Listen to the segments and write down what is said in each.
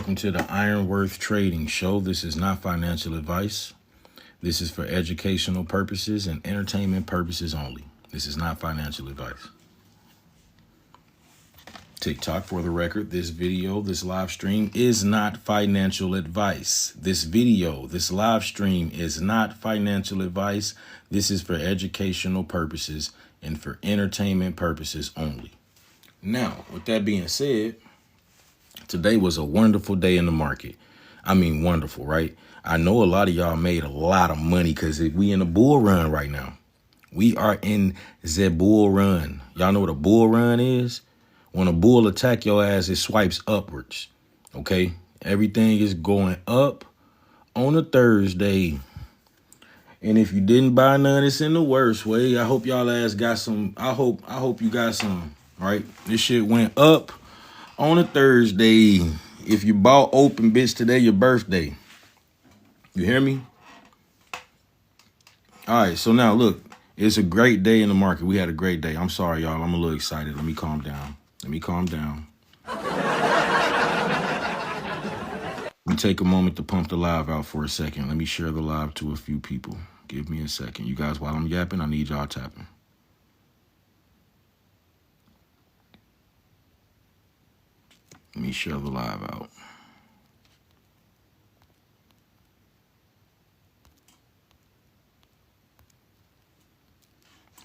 welcome to the Ironworth Trading Show. This is not financial advice. This is for educational purposes and entertainment purposes only. This is not financial advice. TikTok, for the record, this video, this live stream is not financial advice. This video, this live stream is not financial advice. This is for educational purposes and for entertainment purposes only. Now, with that being said, today was a wonderful day in the market. I mean, wonderful, right? I know a lot of y'all made a lot of money because we in a bull run right now. We are in the bull run. Y'all know what a bull run is? When a bull attack your ass, it swipes upwards, okay? Everything is going up on a Thursday. And if you didn't buy none, it's in the worst way. I hope y'all ass got some. I hope you got some, right? This shit went up on a Thursday. If you bought open, bitch, today your birthday. You hear me? All right, so now look, it's a great day in the market. We had a great day. I'm sorry, y'all. I'm a little excited. Let me calm down. Let me take a moment to pump the live out for a second. Let me share the live to a few people. Give me a second. You guys, while I'm yapping, I need y'all tapping. Let me share the live out.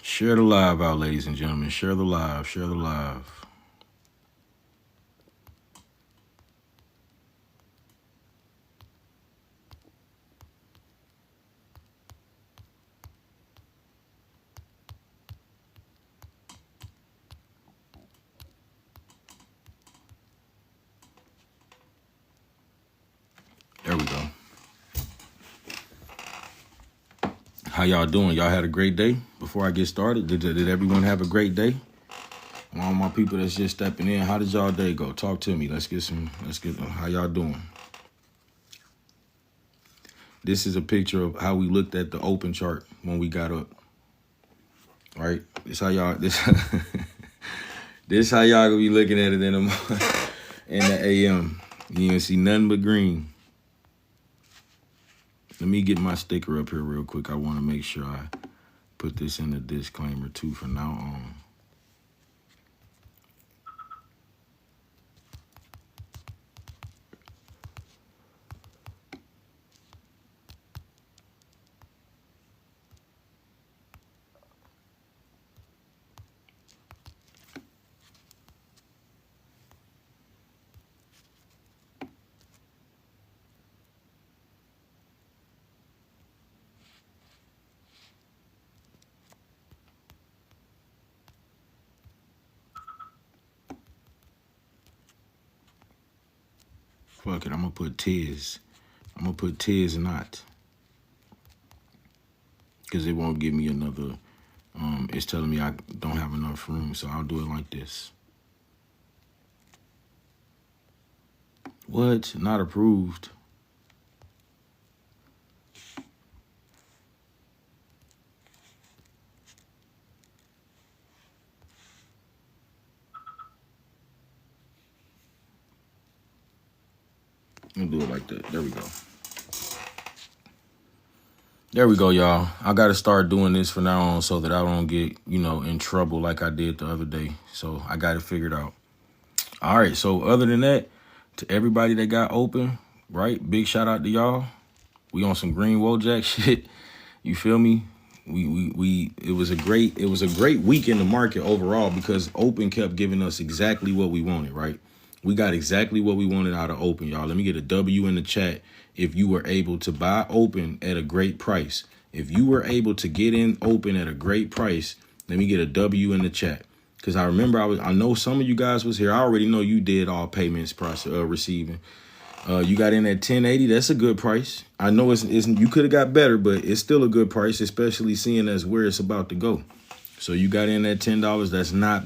Share the live out, ladies and gentlemen. Share the live. Share the live. There we go. How y'all doing? Y'all had a great day? Before I get started, did everyone have a great day? All my people that's just stepping in, how did y'all day go? Talk to me. Let's get how y'all doing? This is a picture of how we looked at the open chart when we got up. Right? This how y'all this how y'all gonna be looking at it in the AM. You ain't see nothing but green. Let me get my sticker up here real quick. I want to make sure I put this in the disclaimer too from now on. Fuck it, I'm gonna put Tiz. I'm gonna put Tiz not. Because it won't give me another, it's telling me I don't have enough room, so I'll do it like this. What? Not approved. I'll do it like that. There we go. There we go, y'all. I got to start doing this from now on so that I don't get, in trouble like I did the other day. So I got it figured out. All right. So other than that, to everybody that got open, right? Big shout out to y'all. We on some green Wojak shit. You feel me? It was a great week in the market overall because open kept giving us exactly what we wanted, right? We got exactly what we wanted out of open, y'all. Let me get a W in the chat if you were able to buy open at a great price. If you were able to get in open at a great price, let me get a W in the chat. Because I remember I know some of you guys was here. I already know you did all payments receiving. You got in at 1080. That's a good price. I know it's you could have got better, but it's still a good price, especially seeing as where it's about to go. So you got in at $10. That's not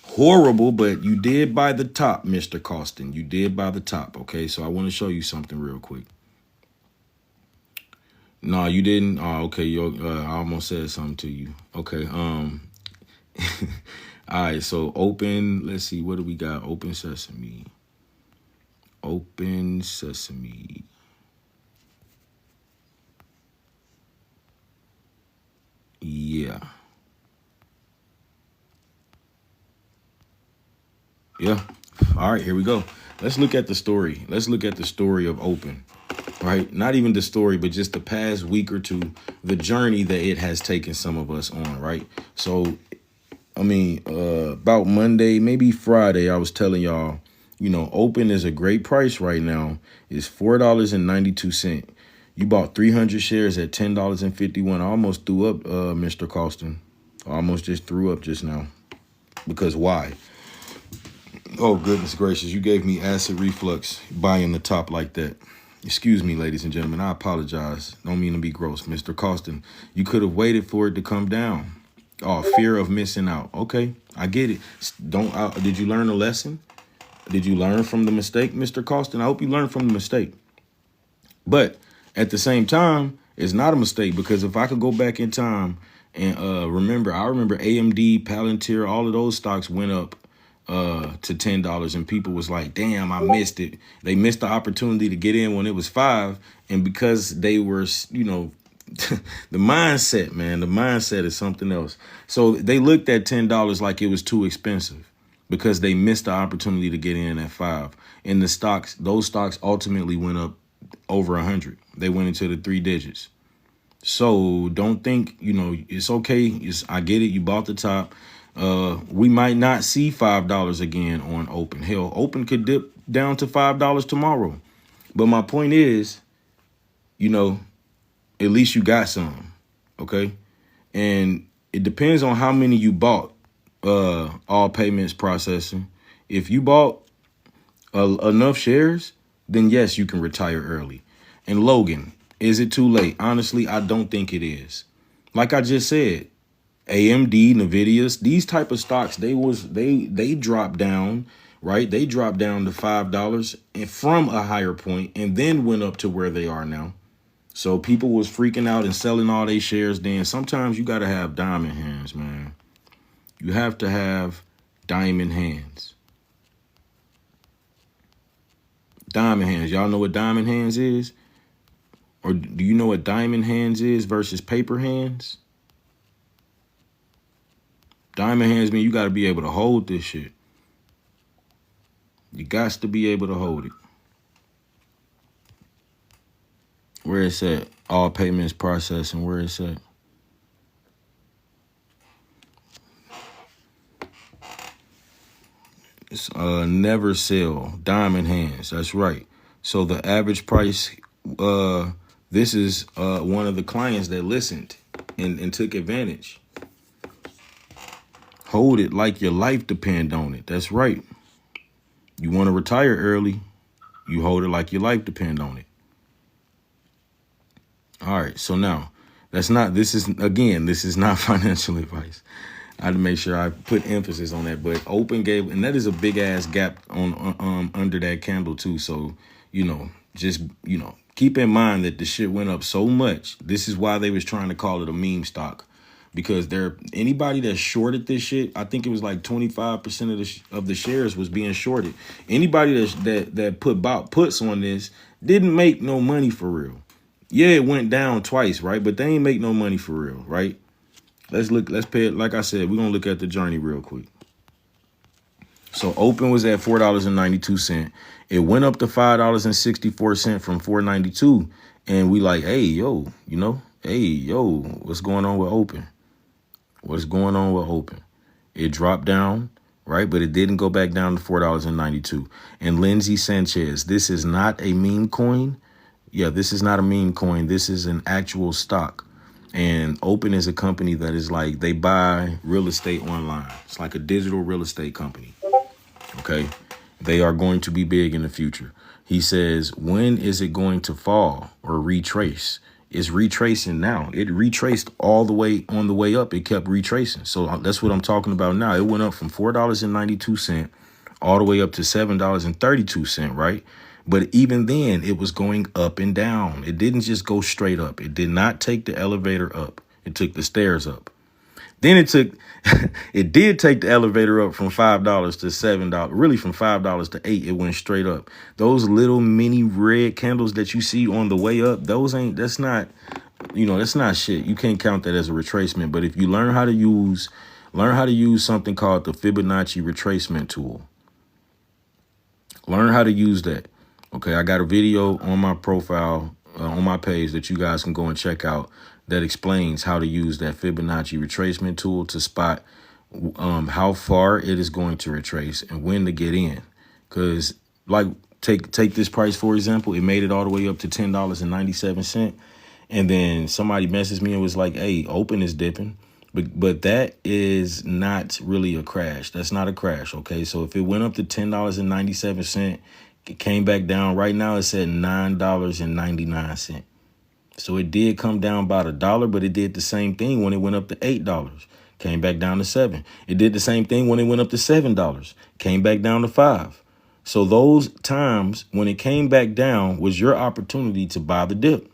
horrible, but you did buy the top, Mr. Costin. You did buy the top, okay? So I want to show you something real quick. No, you didn't? Oh, okay. I almost said something to you. Okay. All right, so open, let's see, what do we got? Open Sesame. Open Sesame. Yeah. Yeah. All right, here we go. Let's look at the story. Let's look at the story of Open, right? Not even the story, but just the past week or two, the journey that it has taken some of us on, right? So, I mean, about Monday, maybe Friday, I was telling y'all, you know, Open is a great price right now. It's $4.92. You bought 300 shares at $10.51. I almost threw up, Mr. Costin. I almost just threw up just now. Because why? Oh, goodness gracious. You gave me acid reflux buying the top like that. Excuse me, ladies and gentlemen. I apologize. Don't mean to be gross. Mr. Costin, you could have waited for it to come down. Oh, fear of missing out. Okay, I get it. Did you learn a lesson? Did you learn from the mistake, Mr. Costin? I hope you learned from the mistake. But at the same time, it's not a mistake, because if I could go back in time and I remember AMD, Palantir, all of those stocks went up to $10, and people was like, damn, I missed it. They missed the opportunity to get in when it was $5. And because they were, you know, the mindset is something else. So they looked at $10 like it was too expensive because they missed the opportunity to get in at $5. And those stocks ultimately went up over 100. They went into the 3 digits. So don't think, you know, it's okay. I get it. You bought the top. We might not see $5 again on Open. Hell, Open could dip down to $5 tomorrow. But my point is, you know, at least you got some, okay? And it depends on how many you bought, all payments processing. If you bought enough shares, then yes, you can retire early. And Logan, is it too late? Honestly, I don't think it is. Like I just said, AMD, Nvidia, these type of stocks, they dropped down, right? They dropped down to $5 and from a higher point and then went up to where they are now. So people was freaking out and selling all their shares then. Sometimes you got to have diamond hands, man. You have to have diamond hands. Diamond hands. Y'all know what diamond hands is? Or do you know what diamond hands is versus paper hands? Diamond hands mean you got to be able to hold this shit. You got to be able to hold it. Where it's at? All payments processing. Where it's at? It's never sell. Diamond hands. That's right. So the average price. This is one of the clients that listened and took advantage. Hold it like your life depend on it. That's right. You want to retire early, you hold it like your life depend on it. All right, so now this is not financial advice. I had to make sure I put emphasis on that. But Open gave, and that is a big ass gap on under that candle too. So, you know, just, you know, keep in mind that the shit went up so much. This is why they was trying to call it a meme stock, because anybody that shorted this shit, I think it was like 25% of the shares was being shorted. Anybody that put puts on this didn't make no money for real. Yeah, it went down twice, right? But they ain't make no money for real, right? Let's pay it. Like I said, we're going to look at the journey real quick. So Open was at $4.92. It went up to $5.64 from $4.92. And we like, hey, yo, you know, what's going on with Open? What's going on with Open? It dropped down, right? But it didn't go back down to $4.92. And Lindsay Sanchez, this is not a meme coin. Yeah, this is not a meme coin. This is an actual stock. And Open is a company that is like, they buy real estate online. It's like a digital real estate company. Okay. They are going to be big in the future. He says, when is it going to fall or retrace? It's retracing now. It retraced all the way on the way up. It kept retracing. So that's what I'm talking about now. It went up from $4.92 all the way up to $7.32, right? But even then, it was going up and down. It didn't just go straight up. It did not take the elevator up. It took the stairs up. Then it took, it did take the elevator up from $5 to $7. Really, from $5 to $8, it went straight up. Those little mini red candles that you see on the way up, that's not, that's not shit. You can't count that as a retracement. But if you learn how to use something called the Fibonacci retracement tool, learn how to use that. Okay, I got a video on my profile, on my page that you guys can go and check out that explains how to use that Fibonacci retracement tool to spot how far it is going to retrace and when to get in. Because like take this price, for example, it made it all the way up to $10.97. And then somebody messaged me and was like, hey, open is dipping. But that is not really a crash. That's not a crash, okay? So if it went up to $10.97, it came back down. Right now it's at $9.99. So it did come down about $1, but it did the same thing when it went up to $8. Came back down to $7. It did the same thing when it went up to $7. Came back down to $5. So those times when it came back down was your opportunity to buy the dip.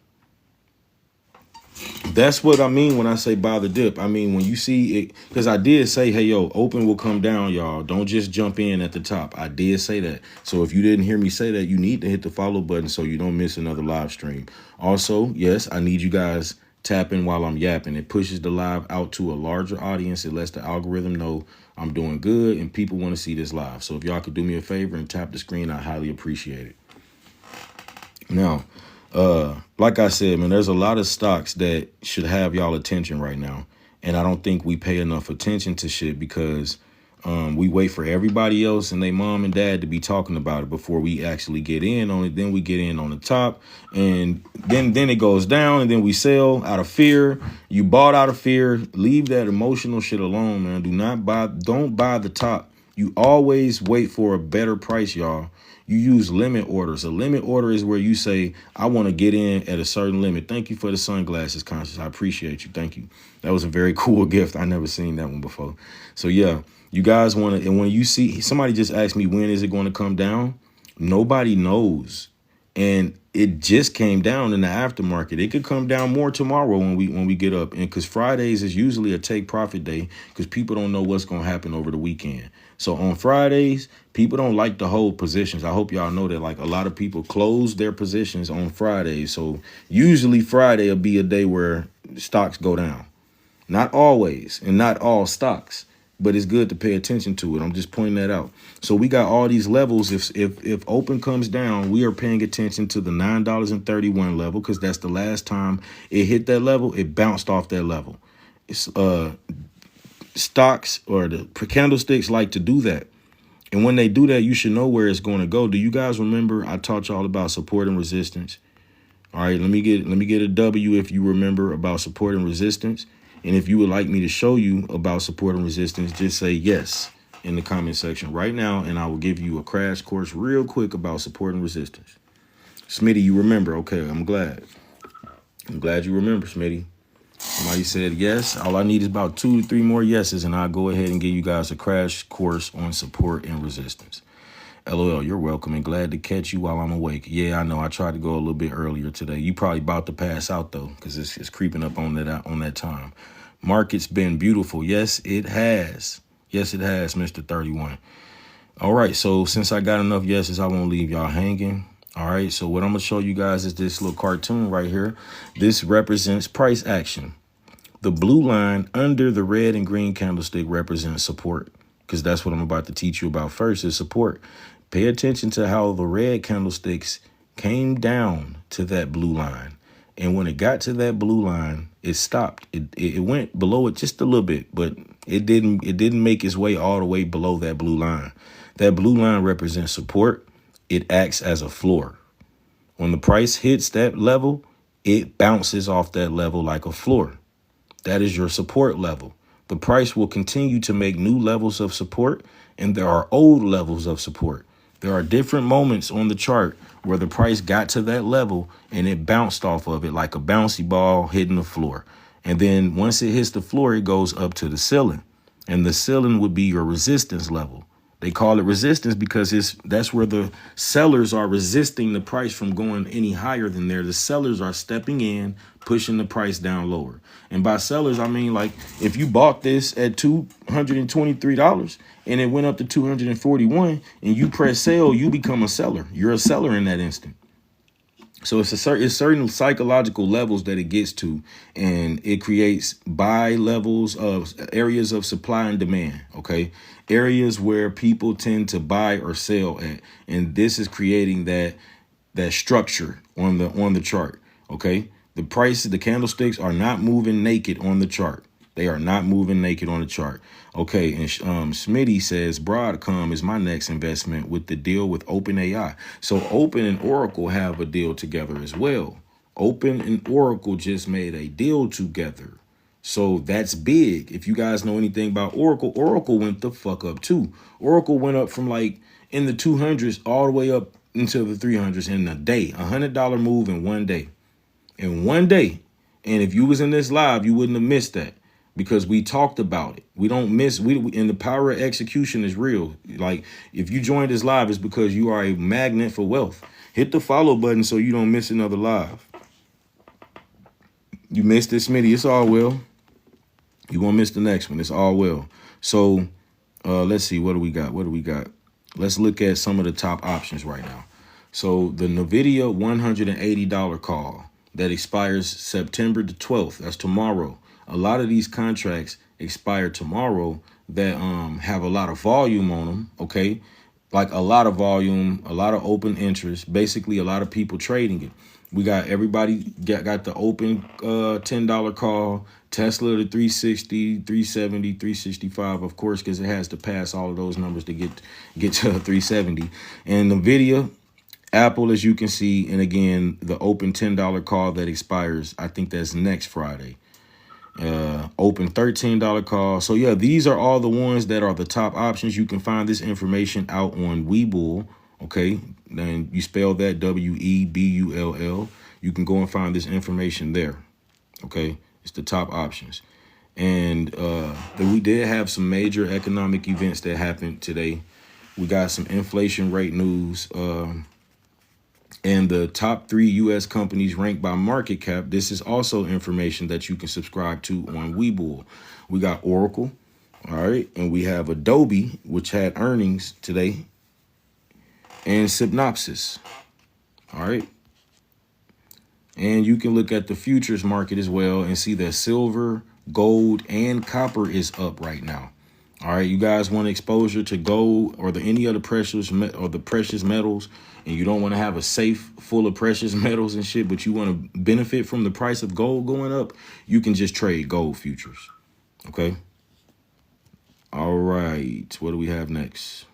That's what I mean when I say buy the dip. I mean, when you see it, because I did say, hey, yo, open will come down, y'all. Don't just jump in at the top. I did say that. So if you didn't hear me say that, you need to hit the follow button so you don't miss another live stream. Also, yes, I need you guys tapping while I'm yapping. It pushes the live out to a larger audience. It lets the algorithm know I'm doing good and people want to see this live. So if y'all could do me a favor and tap the screen, I highly appreciate it. Now, like I said, man, there's a lot of stocks that should have y'all attention right now. And I don't think we pay enough attention to shit because we wait for everybody else and their mom and dad to be talking about it before we actually get in on it. Then we get in on the top and then it goes down and then we sell out of fear. You bought out of fear. Leave that emotional shit alone, man. Don't buy the top. You always wait for a better price, y'all. You use limit orders. A limit order is where you say, I want to get in at a certain limit. Thank you for the sunglasses, Conscious. I appreciate you. Thank you. That was a very cool gift. I never seen that one before. So, yeah, you guys want to. And when you see somebody just asked me, when is it going to come down? Nobody knows. And it just came down in the aftermarket. It could come down more tomorrow when we get up. And because Fridays is usually a take profit day because people don't know what's going to happen over the weekend. So on Fridays, people don't like to hold positions. I hope y'all know that, like, a lot of people close their positions on Fridays. So usually Friday will be a day where stocks go down. Not always and not all stocks, but it's good to pay attention to it. I'm just pointing that out. So we got all these levels. If open comes down, we are paying attention to the $9.31 level because that's the last time it hit that level. It bounced off that level. It's stocks or the candlesticks like to do that. And when they do that, you should know where it's going to go. Do you guys remember I taught y'all about support and resistance? All right, let me get a W if you remember about support and resistance. And if you would like me to show you about support and resistance, just say yes in the comment section right now, and I will give you a crash course real quick about support and resistance. Smitty, you remember? Okay, I'm glad. I'm glad you remember, Smitty. Somebody said yes. All I need is about 2 to 3 more yeses, and I'll go ahead and give you guys a crash course on support and resistance. LOL, you're welcome and glad to catch you while I'm awake. Yeah, I know. I tried to go a little bit earlier today. You probably about to pass out, though, because it's creeping up on that time. Market's been beautiful. Yes, it has. Yes, it has, Mr. 31. All right, so since I got enough yeses, I won't leave y'all hanging. All right, so what I'm going to show you guys is this little cartoon right here. This represents price action. The blue line under the red and green candlestick represents support, because that's what I'm about to teach you about first is support. Pay attention to how the red candlesticks came down to that blue line. And when it got to that blue line, it stopped. It went below it just a little bit, but it didn't make its way all the way below that blue line. That blue line represents support. It acts as a floor. When the price hits that level, it bounces off that level like a floor. That is your support level. The price will continue to make new levels of support, and there are old levels of support. There are different moments on the chart where the price got to that level and it bounced off of it like a bouncy ball hitting the floor. And then once it hits the floor, it goes up to the ceiling. And the ceiling would be your resistance level. They call it resistance because that's where the sellers are resisting the price from going any higher than there. The sellers are stepping in, pushing the price down lower. And by sellers, I mean, like, if you bought this at $223 and it went up to 241 and you press sell, you become a seller. You're a seller in that instant. So it's certain psychological levels that it gets to, and it creates buy levels of areas of supply and demand. OK, areas where people tend to buy or sell at. And this is creating that structure on the chart. OK, the prices, the candlesticks are not moving naked on the chart. They are not moving naked on the chart. Okay, and Smitty says Broadcom is my next investment with the deal with OpenAI. So Open and Oracle have a deal together as well. Open and Oracle just made a deal together. So that's big. If you guys know anything about Oracle, Oracle went the fuck up too. Oracle went up from like in the 200s all the way up into the 300s in a day. $100 move in one day. In one day. And if you was in this live, you wouldn't have missed that. Because we talked about it. We don't miss, and the power of execution is real. Like, if you joined this live, it's because you are a magnet for wealth. Hit the follow button so you don't miss another live. You missed this, Smitty, it's all well. You won't miss the next one, it's all well. So let's see, what do we got? Let's look at some of the top options right now. So the NVIDIA $180 call that expires September the 12th, that's tomorrow. A lot of these contracts expire tomorrow that have a lot of volume on them, okay? Like a lot of volume, a lot of open interest, basically a lot of people trading it. We got everybody got the open $10 call, Tesla to 360, 370, 365, of course, because it has to pass all of those numbers to get to 370. And NVIDIA, Apple, as you can see, and again, the open $10 call that expires, I think that's next Friday. Open $13 call. So yeah, these are all the ones that are the top options. You can find this information out on Webull. Okay, then you spell that WEBULL. You can go and find this information there. Okay, it's the top options. And we did have some major economic events that happened today. We got some inflation rate news. And the top 3 U.S. companies ranked by market cap. This is also information that you can subscribe to on Webull. We got Oracle, all right, and we have Adobe, which had earnings today, and Synopsys, all right. And you can look at the futures market as well and see that silver, gold, and copper is up right now. All right, you guys want exposure to gold or any other precious metals, and you don't want to have a safe full of precious metals and shit, but you want to benefit from the price of gold going up, you can just trade gold futures. Okay. All right, what do we have next?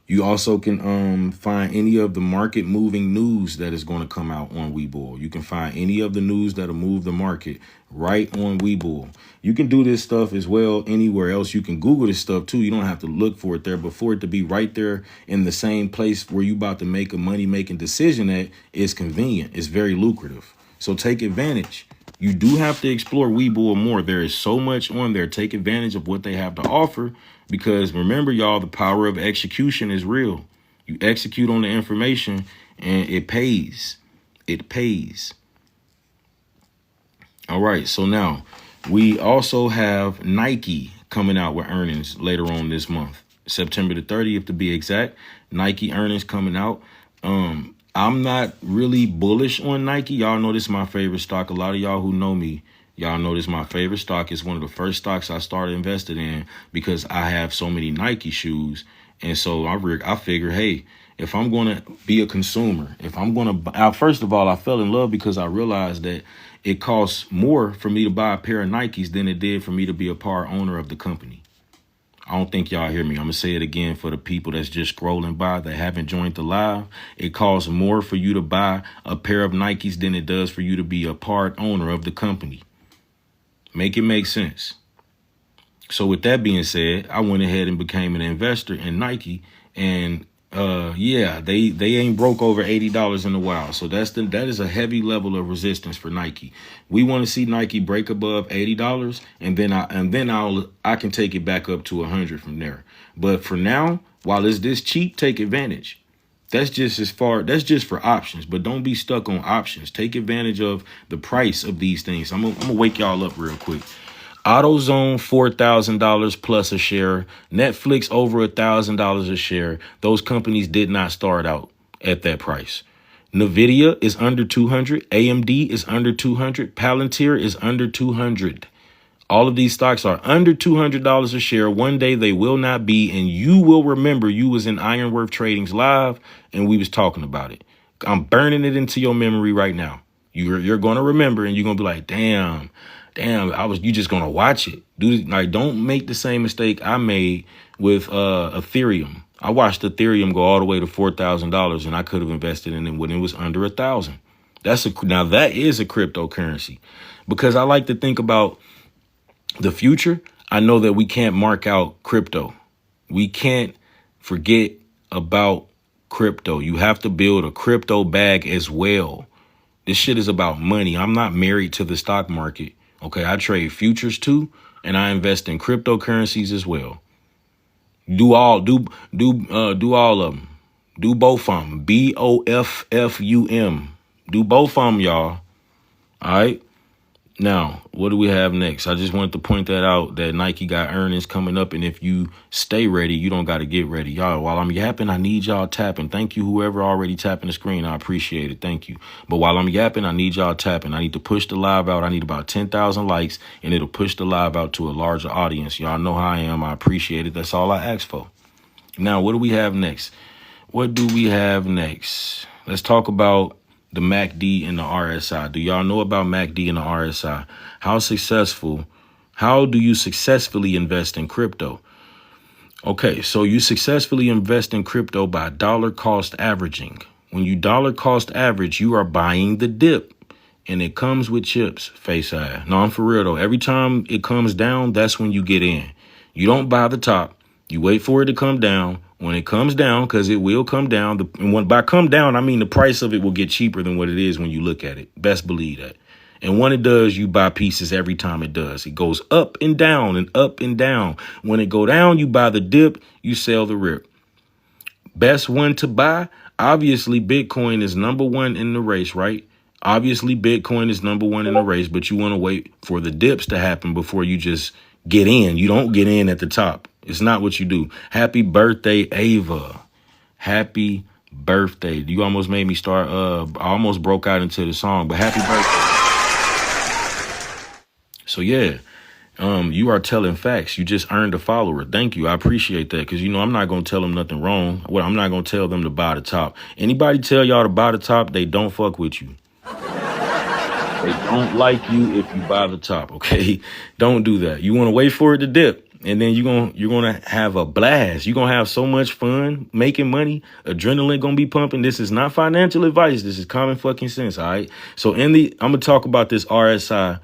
You also can find any of the market moving news that is going to come out on Webull. You can find any of the news that'll move the market right on Webull. You can do this stuff as well anywhere else. You can Google this stuff too. You don't have to look for it there, but for it to be right there in the same place where you about to make a money-making decision at is convenient. It's very lucrative. So take advantage. You do have to explore Webull more. There is so much on there. Take advantage of what they have to offer. Because remember, y'all, the power of execution is real. You execute on the information and it pays. It pays. All right. So now we also have Nike coming out with earnings later on this month, September the 30th to be exact. Nike earnings coming out. I'm not really bullish on Nike. Y'all know this is my favorite stock. A lot of y'all who know me, y'all know this is my favorite stock. It's one of the first stocks I started invested in because I have so many Nike shoes. And so I figure, hey, if I'm going to be a consumer, if I'm going to, first of all, I fell in love because I realized that it costs more for me to buy a pair of Nikes than it did for me to be a part owner of the company. I don't think y'all hear me. I'm going to say it again for the people that's just scrolling by that haven't joined the live. It costs more for you to buy a pair of Nikes than it does for you to be a part owner of the company. Make it make sense. So with that being said, I went ahead and became an investor in Nike. And Yeah, they ain't broke over $80 in a while. So that is a heavy level of resistance for Nike. We want to see Nike break above $80, and then I can take it back up to 100 from there. But for now, while it's this cheap, take advantage. That's just for options, but don't be stuck on options. Take advantage of the price of these things. I'm gonna wake y'all up real quick. AutoZone $4,000 plus a share. Netflix over $1,000 a share. Those companies did not start out at that price. Nvidia is under 200. AMD is under 200. Palantir is under 200. All of these stocks are under $200 a share. One day they will not be, and you will remember you was in Ironworth Tradings live and we was talking about it. I'm burning it into your memory right now. You're going to remember, and you're going to be like, damn, you just going to watch it. Don't make the same mistake I made with Ethereum. I watched Ethereum go all the way to $4,000, and I could have invested in it when it was under 1,000. Now that is a cryptocurrency, because I like to think about the future. I know that we can't mark out crypto. We can't forget about crypto. You have to build a crypto bag as well. This shit is about money. I'm not married to the stock market. Okay, I trade futures too, and I invest in cryptocurrencies as well. Do all of them. Do both of them. BOFFUM. Do both of them, y'all. All right. Now, what do we have next? I just wanted to point that out, that Nike got earnings coming up, and if you stay ready, you don't got to get ready. Y'all, while I'm yapping, I need y'all tapping. Thank you, whoever already tapping the screen. I appreciate it. Thank you. But while I'm yapping, I need y'all tapping. I need to push the live out. I need about 10,000 likes, and it'll push the live out to a larger audience. Y'all know how I am. I appreciate it. That's all I ask for. Now, what do we have next? Let's talk about the MACD and the RSI. Do y'all know about MACD and the RSI? How do you successfully invest in crypto? Okay, so you successfully invest in crypto by dollar cost averaging. When you dollar cost average, you are buying the dip, and it comes with chips, face ass. No, I'm for real though. Every time it comes down, that's when you get in. You don't buy the top. You wait for it to come down. When it comes down, because it will come down, and by come down, I mean the price of it will get cheaper than what it is when you look at it. Best believe that. And when it does, you buy pieces every time it does. It goes up and down and up and down. When it go down, you buy the dip, you sell the rip. Best one to buy, obviously Bitcoin is number one in the race, right? Obviously Bitcoin is number one in the race, but you want to wait for the dips to happen before you just get in. You don't get in at the top. It's not what you do. Happy birthday, Ava. Happy birthday. You almost made me start. I almost broke out into the song, but happy birthday. So yeah, you are telling facts. You just earned a follower. Thank you. I appreciate that, because I'm not going to tell them nothing wrong. Well, I'm not going to tell them to buy the top. Anybody tell y'all to buy the top, they don't fuck with you. They don't like you if you buy the top, okay? Don't do that. You want to wait for it to dip, and then you're gonna have a blast. You're gonna have so much fun making money. Adrenaline gonna be pumping. This is not financial advice. This is common fucking sense, all right? So I'm gonna talk about this RSI,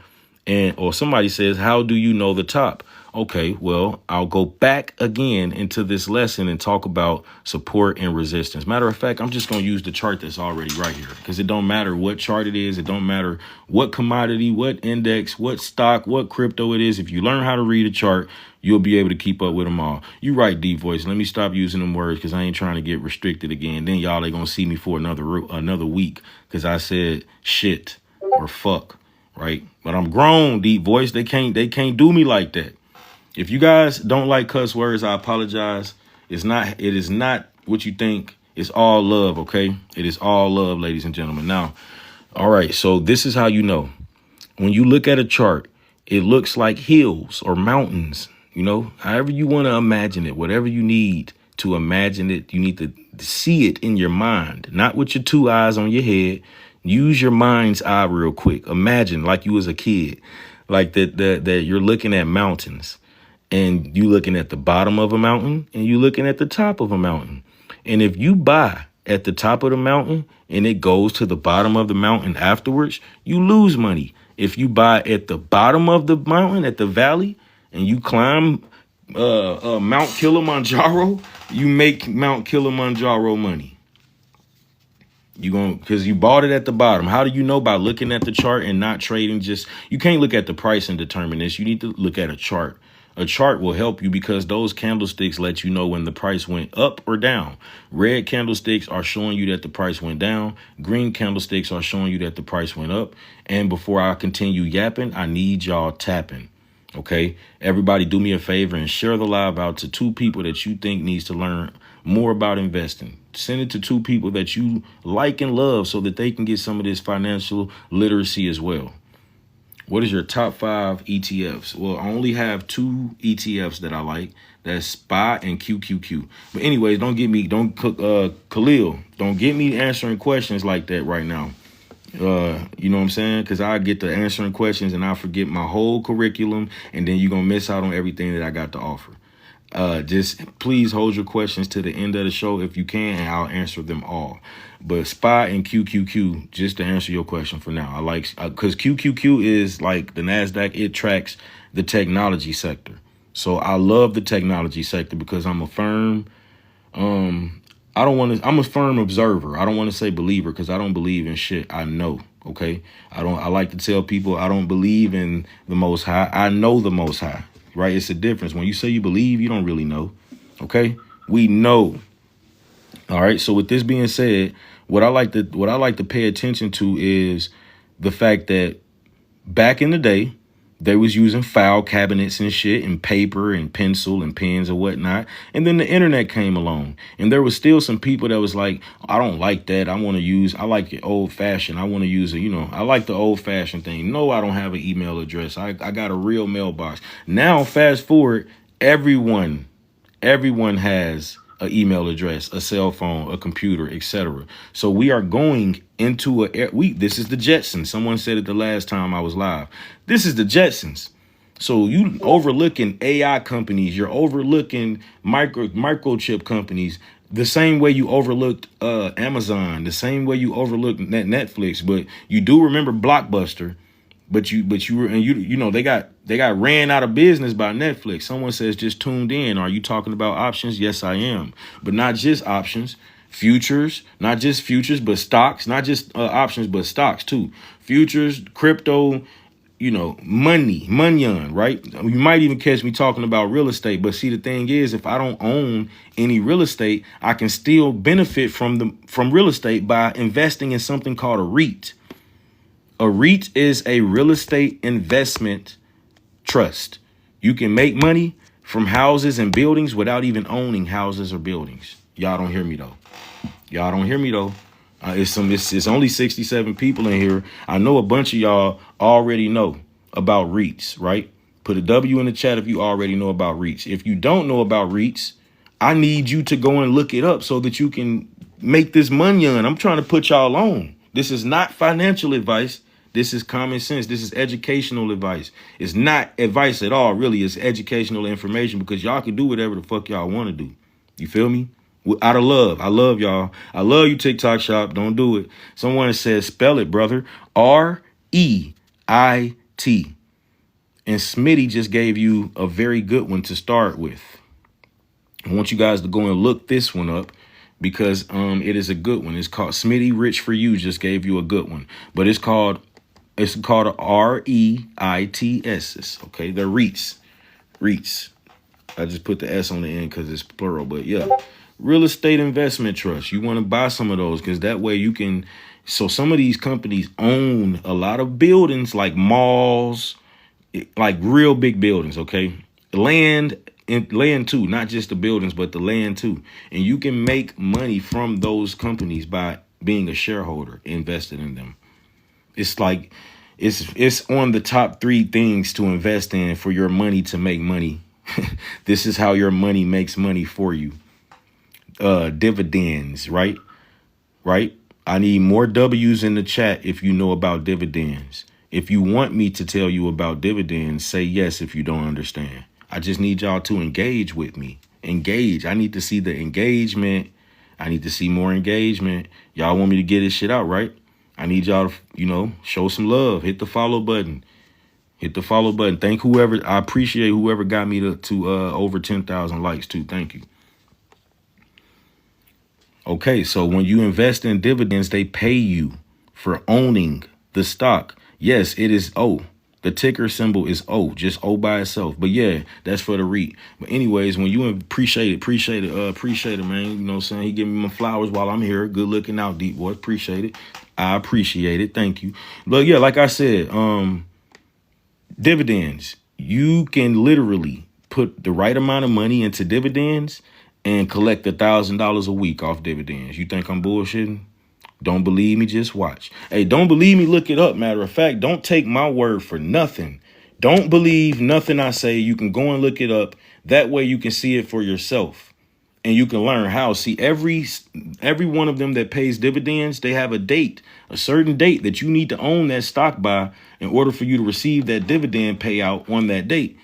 or somebody says, how do you know the top? Okay, well, I'll go back again into this lesson and talk about support and resistance. Matter of fact, I'm just going to use the chart that's already right here, because it don't matter what chart it is. It don't matter what commodity, what index, what stock, what crypto it is. If you learn how to read a chart, you'll be able to keep up with them all. You right, D Voice. Let me stop using them words, because I ain't trying to get restricted again. Then y'all ain't going to see me for another week because I said shit or fuck, right? But I'm grown, Deep Voice. They can't do me like that. If you guys don't like cuss words, I apologize. It is not what you think. It's all love, okay? It is all love, ladies and gentlemen. Now, all right, so this is how you know. When you look at a chart, it looks like hills or mountains, however you want to imagine it, whatever you need to imagine it, you need to see it in your mind, not with your two eyes on your head. Use your mind's eye real quick. Imagine like you was a kid, like that you're looking at mountains. And you looking at the bottom of a mountain and you looking at the top of a mountain. And if you buy at the top of the mountain and it goes to the bottom of the mountain afterwards, you lose money. If you buy at the bottom of the mountain, at the valley, and you climb Mount Kilimanjaro, you make Mount Kilimanjaro money. You going because you bought it at the bottom. How do you know? By looking at the chart and not trading. Just you can't look at the price and determine this. You need to look at a chart. A chart will help you because those candlesticks let you know when the price went up or down. Red candlesticks are showing you that the price went down. Green candlesticks are showing you that the price went up. And before I continue yapping, I need y'all tapping. Okay, everybody do me a favor and share the live out to 2 people that you think needs to learn more about investing. Send it to 2 people that you like and love so that they can get some of this financial literacy as well. What is your top 5 ETFs? Well, I only have 2 ETFs that I like. That's SPY and QQQ. But anyways, Khalil, don't get me answering questions like that right now. You know what I'm saying? Because I get to answering questions and I forget my whole curriculum, and then you're going to miss out on everything that I got to offer. Just please hold your questions to the end of the show if you can, and I'll answer them all. But SPY and QQQ, just to answer your question for now, I like because QQQ is like the NASDAQ. It tracks the technology sector. So I love the technology sector because I'm a firm. I'm a firm observer. I don't want to say believer because I don't believe in shit I know. Okay. I like to tell people I don't believe in the Most High. I know the Most High, right? It's a difference. When you say you believe, you don't really know. Okay. We know. All right. So with this being said, what I like to pay attention to is the fact that back in the day, they was using file cabinets and shit and paper and pencil and pens and whatnot. And then the internet came along and there was still some people that was like, I don't like that. I like it old fashioned. I want to use it. I like the old fashioned thing. No, I don't have an email address. I got a real mailbox. Now, fast forward, everyone has an email address, a cell phone, a computer, etc. So we are going into this is the Jetsons. Someone said it the last time I was live. This is the Jetsons. So you overlooking AI companies, you're overlooking microchip companies, the same way you overlooked Amazon, the same way you overlooked Netflix, but you do remember Blockbuster. But they got ran out of business by Netflix. Someone says just tuned in. Are you talking about options? Yes, I am. But not just options, futures, not just futures, but stocks, not just options, but stocks too. Futures, crypto, money, right? You might even catch me talking about real estate. But see, the thing is, if I don't own any real estate, I can still benefit from real estate by investing in something called a REIT. A REIT is a real estate investment trust. You can make money from houses and buildings without even owning houses or buildings. Y'all don't hear me though. It's only 67 people in here. I know a bunch of y'all already know about REITs, right? Put a W in the chat if you already know about REITs. If you don't know about REITs, I need you to go and look it up so that you can make this money on. I'm trying to put y'all on. This is not financial advice. This is common sense. This is educational advice. It's not advice at all, really. It's educational information because y'all can do whatever the fuck y'all want to do. You feel me? Out of love. I love y'all. I love you, TikTok shop. Don't do it. Someone says, spell it, brother. REIT. And Smitty just gave you a very good one to start with. I want you guys to go and look this one up because it is a good one. It's called Smitty Rich for You just gave you a good one. But it's called a REITs. Okay, they're REITs. REITs. I just put the S on the end because it's plural. But yeah, real estate investment trust. You want to buy some of those because that way you can. So some of these companies own a lot of buildings like malls, like real big buildings. OK, land too, not just the buildings, but the land too. And you can make money from those companies by being a shareholder invested in them. It's like it's on the top 3 things to invest in for your money to make money. This is how your money makes money for you. Dividends, right? Right. I need more W's in the chat if you know about dividends. If you want me to tell you about dividends, say yes if you don't understand. I just need y'all to engage with me. Engage. I need to see the engagement. I need to see more engagement. Y'all want me to get this shit out, right? I need y'all to, show some love. Hit the follow button. Hit the follow button. Thank whoever. I appreciate whoever got me to over 10,000 likes too. Thank you. Okay, so when you invest in dividends, they pay you for owning the stock. Yes, it is O. The ticker symbol is O, just O by itself. But yeah, that's for the REIT. But anyways, when you appreciate it, man. You know what I'm saying? He give me my flowers while I'm here. Good looking out, deep boy. Appreciate it. I appreciate it. Thank you. But yeah, like I said, dividends. You can literally put the right amount of money into dividends and collect $1,000 a week off dividends. You think I'm bullshitting? Don't believe me? Just watch. Hey, don't believe me? Look it up. Matter of fact, don't take my word for nothing. Don't believe nothing I say. You can go and look it up. That way you can see it for yourself and you can learn how. See, every one of them that pays dividends, they have a date, a certain date that you need to own that stock by in order for you to receive that dividend payout on that date.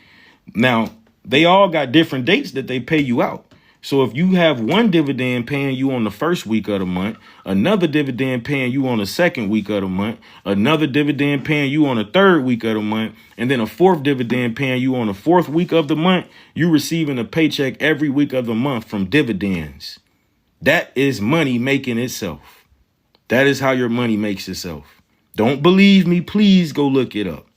Now, they all got different dates that they pay you out. So if you have one dividend paying you on the first week of the month, another dividend paying you on the second week of the month, another dividend paying you on the third week of the month, and then a fourth dividend paying you on the fourth week of the month, you're receiving a paycheck every week of the month from dividends. That is money making itself. That is how your money makes itself. Don't believe me? Please go look it up.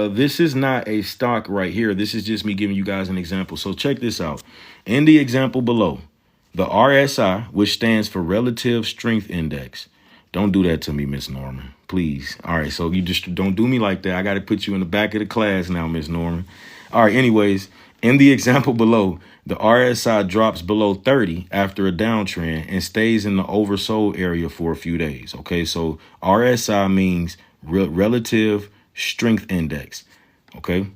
This is not a stock right here. This is just me giving you guys an example. So check this out. In the example below, the RSI, which stands for Relative Strength Index. Don't do that to me, Miss Norman, please. All right, so you just don't do me like that. I got to put you in the back of the class now, Miss Norman. All right, anyways, in the example below, the RSI drops below 30 after a downtrend and stays in the oversold area for a few days. Okay, so RSI means Relative Strength Index. Okay.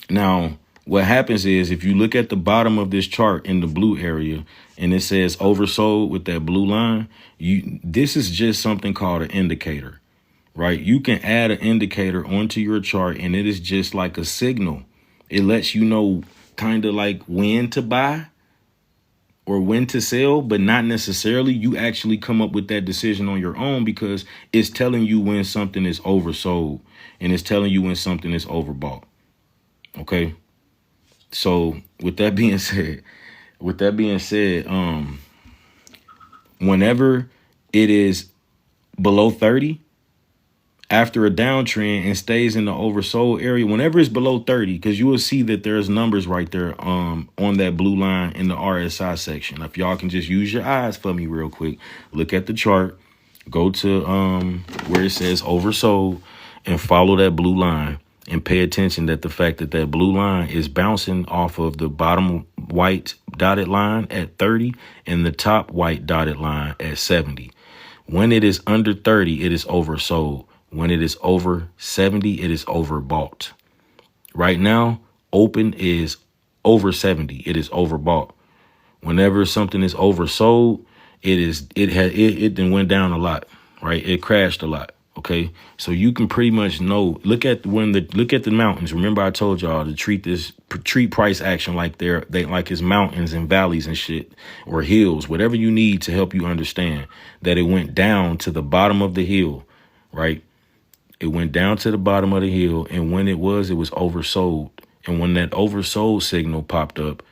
Now, what happens is if you look at the bottom of this chart in the blue area and it says oversold with that blue line, this is just something called an indicator, right? You can add an indicator onto your chart and it is just like a signal. It lets you know kind of like when to buy or when to sell, but not necessarily. You actually come up with that decision on your own because it's telling you when something is oversold and it's telling you when something is overbought. Okay. So with that being said, whenever it is below 30 after a downtrend and stays in the oversold area, whenever it's below 30, because you will see that there's numbers right there on that blue line in the RSI section. If y'all can just use your eyes for me real quick, look at the chart, go to where it says oversold and follow that blue line and pay attention that the fact that that blue line is bouncing off of the bottom white dotted line at 30 and the top white dotted line at 70. When it is under 30, it is oversold. When it is over 70, it is overbought. Right now, open is over 70. It is overbought. Whenever something is oversold, it then went down a lot, right? It crashed a lot. Okay, so you can pretty much know. Look at the mountains. Remember, I told y'all to treat price action like they like it's mountains and valleys and shit, or hills, whatever you need to help you understand that it went down to the bottom of the hill, right? It went down to the bottom of the hill, and when it was oversold. And when that oversold signal popped up,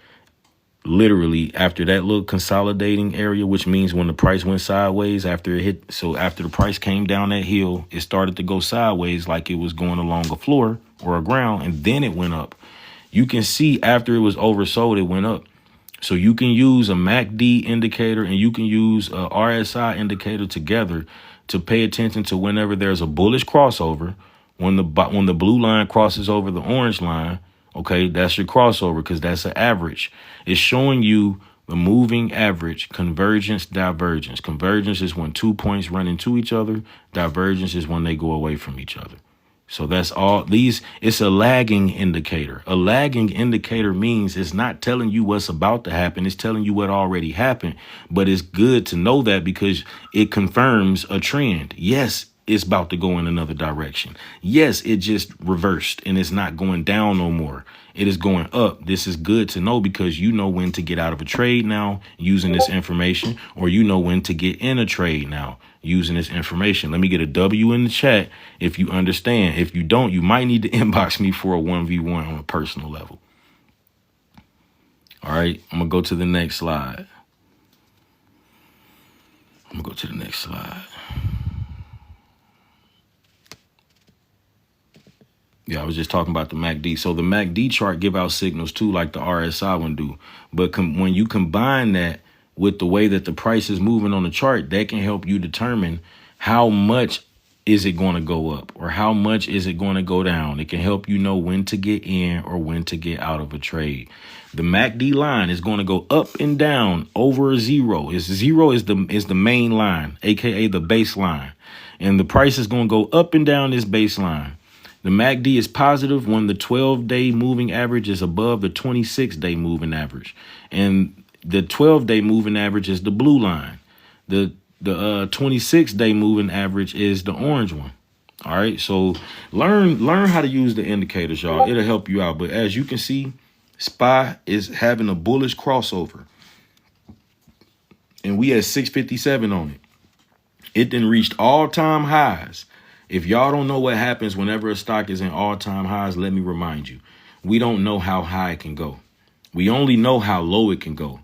literally after that little consolidating area, which means when the price went sideways after it hit. So after the price came down that hill, it started to go sideways like it was going along a floor or a ground, and then it went up. You can see after it was oversold, it went up. So you can use a MACD indicator and you can use a RSI indicator together to pay attention to whenever there's a bullish crossover, when the blue line crosses over the orange line. Okay, that's your crossover because that's an average. It's showing you the moving average, convergence, divergence. Convergence is when 2 points run into each other. Divergence is when they go away from each other. So that's all these. It's a lagging indicator. A lagging indicator means it's not telling you what's about to happen. It's telling you what already happened. But it's good to know that because it confirms a trend. Yes, it's about to go in another direction. Yes, it just reversed and it's not going down no more. It is going up. This is good to know because you know when to get out of a trade now using this information, or you know when to get in a trade now using this information. Let me get a W in the chat if you understand. If you don't, you might need to inbox me for a 1v1 on a personal level. All right, I'm going to go to the next slide. Yeah, I was just talking about the MACD. So the MACD chart give out signals too, like the RSI one do. But when you combine that with the way that the price is moving on the chart, that can help you determine how much is it going to go up or how much is it going to go down. It can help you know when to get in or when to get out of a trade. The MACD line is going to go up and down over a zero. Zero is the main line, aka the baseline, and the price is going to go up and down this baseline. The MACD is positive when the 12-day moving average is above the 26-day moving average, and the 12-day moving average is the blue line. The 26-day moving average is the orange one. All right, so learn how to use the indicators, y'all. It'll help you out. But as you can see, SPY is having a bullish crossover, and we had 657 on it. It then reached all-time highs. If y'all don't know what happens whenever a stock is in all-time highs, let me remind you, we don't know how high it can go. We only know how low it can go.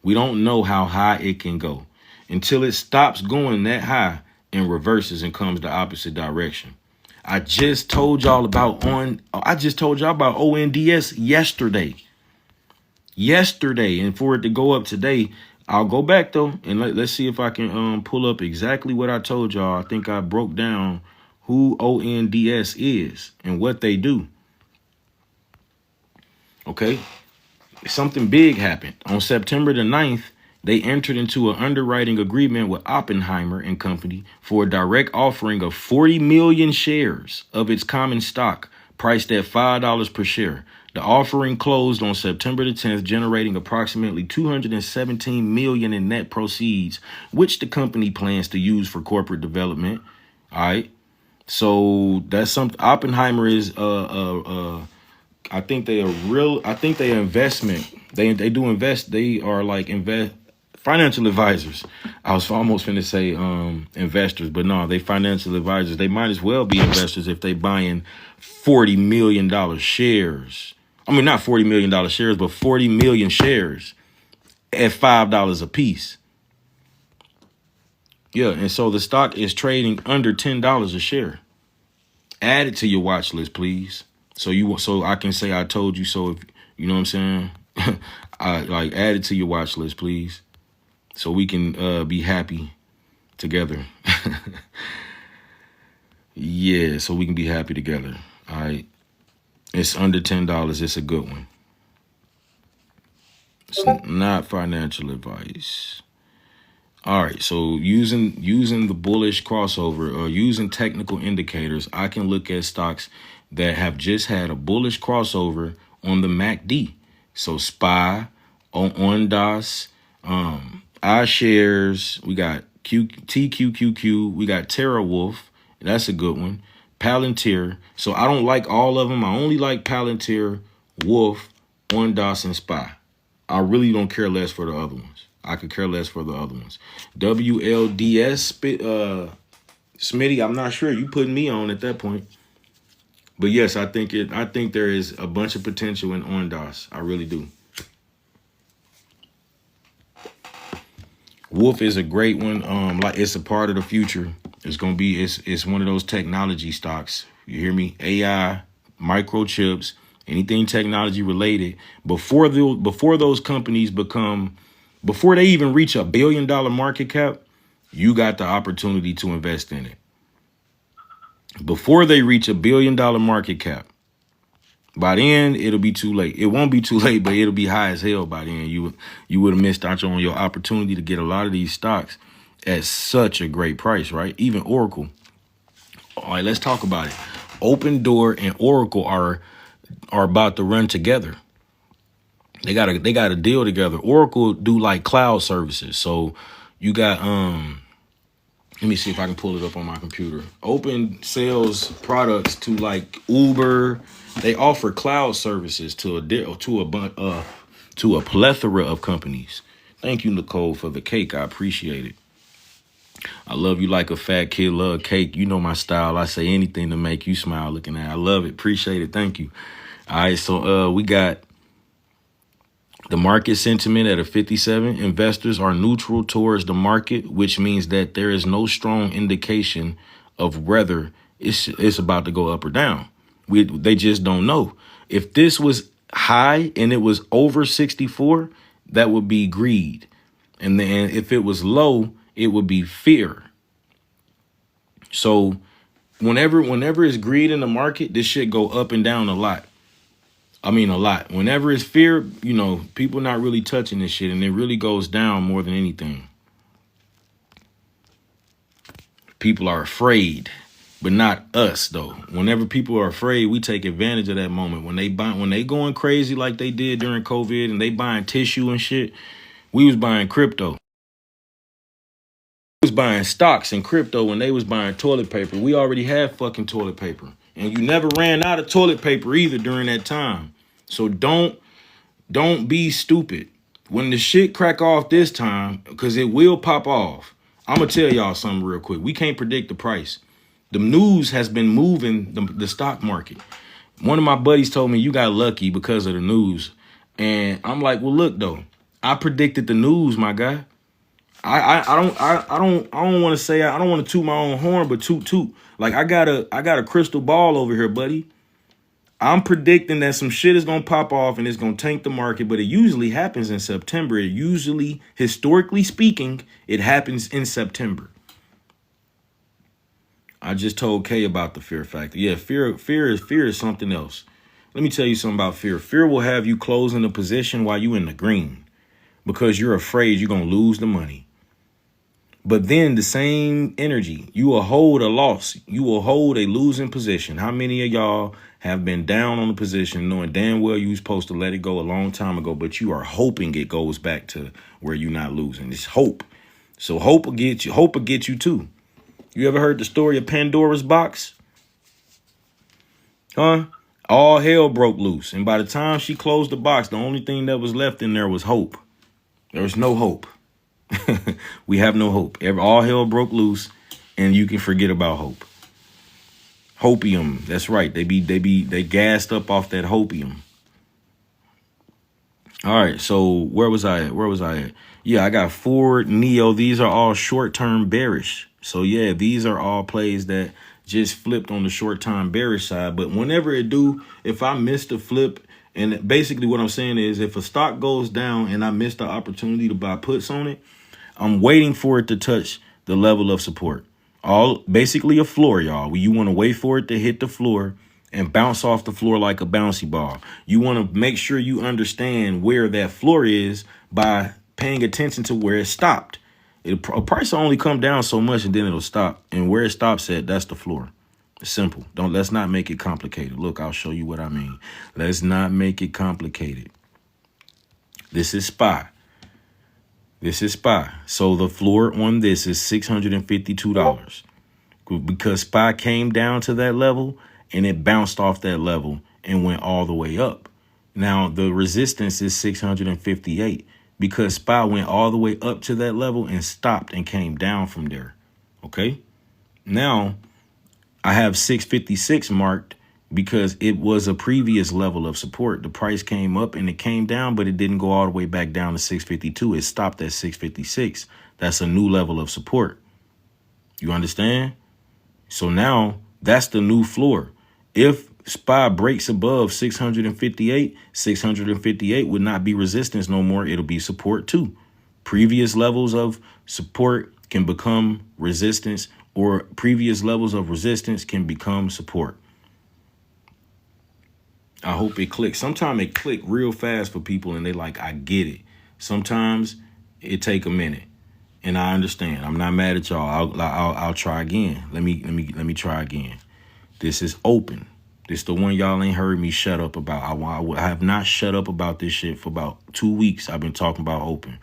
We don't know how high it can go until it stops going that high and reverses and comes the opposite direction. I just told y'all about ONDS yesterday, and for it to go up today, I'll go back though and let's see if I can pull up exactly what I told y'all. I think I broke down who ONDS is and what they do. Okay, something big happened on September the 9th. They entered into an underwriting agreement with Oppenheimer and Company for a direct offering of 40 million shares of its common stock, priced at $5 per share. The offering closed on September the 10th, generating approximately $217 million in net proceeds, which the company plans to use for corporate development. All right, so that's something. Oppenheimer is I think they investment. They do invest. They are like financial advisors. I was almost finna say investors, but no, they financial advisors. They might as well be investors if they buying $40 million shares. I mean, not $40 million shares, but 40 million shares at $5 a piece. Yeah, and so the stock is trading under $10 a share. Add it to your watch list, please. So I can say I told you so. If you know what I'm saying, add it to your watch list, please, so we can be happy together. Yeah, so we can be happy together. All right, it's under $10. It's a good one. It's not financial advice. All right, so using the bullish crossover or using technical indicators, I can look at stocks that have just had a bullish crossover on the MACD. So SPY, ONDAS, iShares, we got TQQQ, we got TeraWolf, that's a good one, Palantir. So I don't like all of them. I only like Palantir, Wolf, ONDAS, and SPY. I really don't care less for the other ones. I could care less for the other ones. WLDS, Smitty, I'm not sure. You putting me on at that point. But yes, I think there is a bunch of potential in ONDAS. I really do. Wolf is a great one. Like it's a part of the future. It's gonna be. It's one of those technology stocks. You hear me? AI, microchips, anything technology related. Before those companies before they even reach $1 billion market cap, you got the opportunity to invest in it. Before they reach $1 billion market cap, by then it'll be too late. It won't be too late, but it'll be high as hell by then. You would have missed out on your opportunity to get a lot of these stocks at such a great price, right? Even Oracle. All right, let's talk about it. Opendoor and Oracle are about to run together. They got a deal together. Oracle do like cloud services. So you got Let me see if I can pull it up on my computer. Open sells products to like Uber. They offer cloud services to a plethora of companies. Thank you, Nicole, for the cake. I appreciate it. I love you like a fat kid love cake. You know my style. I say anything to make you smile looking at it. I love it. Appreciate it. Thank you. All right, so we got the market sentiment at a 57. Investors are neutral towards the market, which means that there is no strong indication of whether it's about to go up or down. They just don't know. If this was high and it was over 64, that would be greed. And then if it was low, it would be fear. So whenever it's greed in the market, this shit go up and down a lot. I mean, a lot. Whenever it's fear, you know, people not really touching this shit, and it really goes down more than anything. People are afraid, but not us, though. Whenever people are afraid, we take advantage of that moment. When they going crazy like they did during COVID and they buying tissue and shit, we was buying crypto. We was buying stocks and crypto when they was buying toilet paper. We already had fucking toilet paper. And you never ran out of toilet paper either during that time. So don't be stupid. When the shit crack off this time, because it will pop off, I'm going to tell y'all something real quick. We can't predict the price. The news has been moving the stock market. One of my buddies told me you got lucky because of the news. And I'm like, well, look, though, I predicted the news, my guy. I don't want to say I don't want to toot my own horn, but toot. Like I got a crystal ball over here, buddy. I'm predicting that some shit is gonna pop off and it's gonna tank the market, but it usually happens in September. It usually, historically speaking, it happens in September. I just told Kay about the fear factor. Yeah, fear is something else. Let me tell you something about fear. Fear will have you closing a position while you in the green because you're afraid you're gonna lose the money. But then the same energy, you will hold a loss. You will hold a losing position. How many of y'all have been down on the position knowing damn well you was supposed to let it go a long time ago, but you are hoping it goes back to where you're not losing? It's hope. So hope will get you. Hope will get you too. You ever heard the story of Pandora's box? Huh? All hell broke loose. And by the time she closed the box, the only thing that was left in there was hope. There was no hope. We have no hope. All hell broke loose, and you can forget about hope. Hopium. That's right. They gassed up off that hopium. All right. So where was I at? Yeah, I got Ford, Neo. These are all short-term bearish. So yeah, these are all plays that just flipped on the short-term bearish side. But whenever it do, if I miss the flip, and basically what I'm saying is if a stock goes down and I miss the opportunity to buy puts on it, I'm waiting for it to touch the level of support. Basically a floor, y'all. You want to wait for it to hit the floor and bounce off the floor like a bouncy ball. You want to make sure you understand where that floor is by paying attention to where it stopped. A price will only come down so much and then it'll stop. And where it stops at, that's the floor. It's simple. Let's not make it complicated. Look, I'll show you what I mean. Let's not make it complicated. This is SPY. This is SPY. So the floor on this is $652 because SPY came down to that level and it bounced off that level and went all the way up. Now the resistance is 658 because SPY went all the way up to that level and stopped and came down from there. Okay. Now I have 656 marked because it was a previous level of support. The price came up and it came down, but it didn't go all the way back down to 652. It stopped at 656. That's a new level of support. You understand? So now that's the new floor. If SPY breaks above 658, 658 would not be resistance no more. It'll be support too. Previous levels of support can become resistance, or previous levels of resistance can become support. I hope it clicks. Sometimes it click real fast for people and they like, I get it. Sometimes it take a minute, and I understand. I'm not mad at y'all. I'll try again. Let me try again. This is open. This the one y'all ain't heard me shut up about. I have not shut up about this shit for about 2 weeks. I've been talking about open.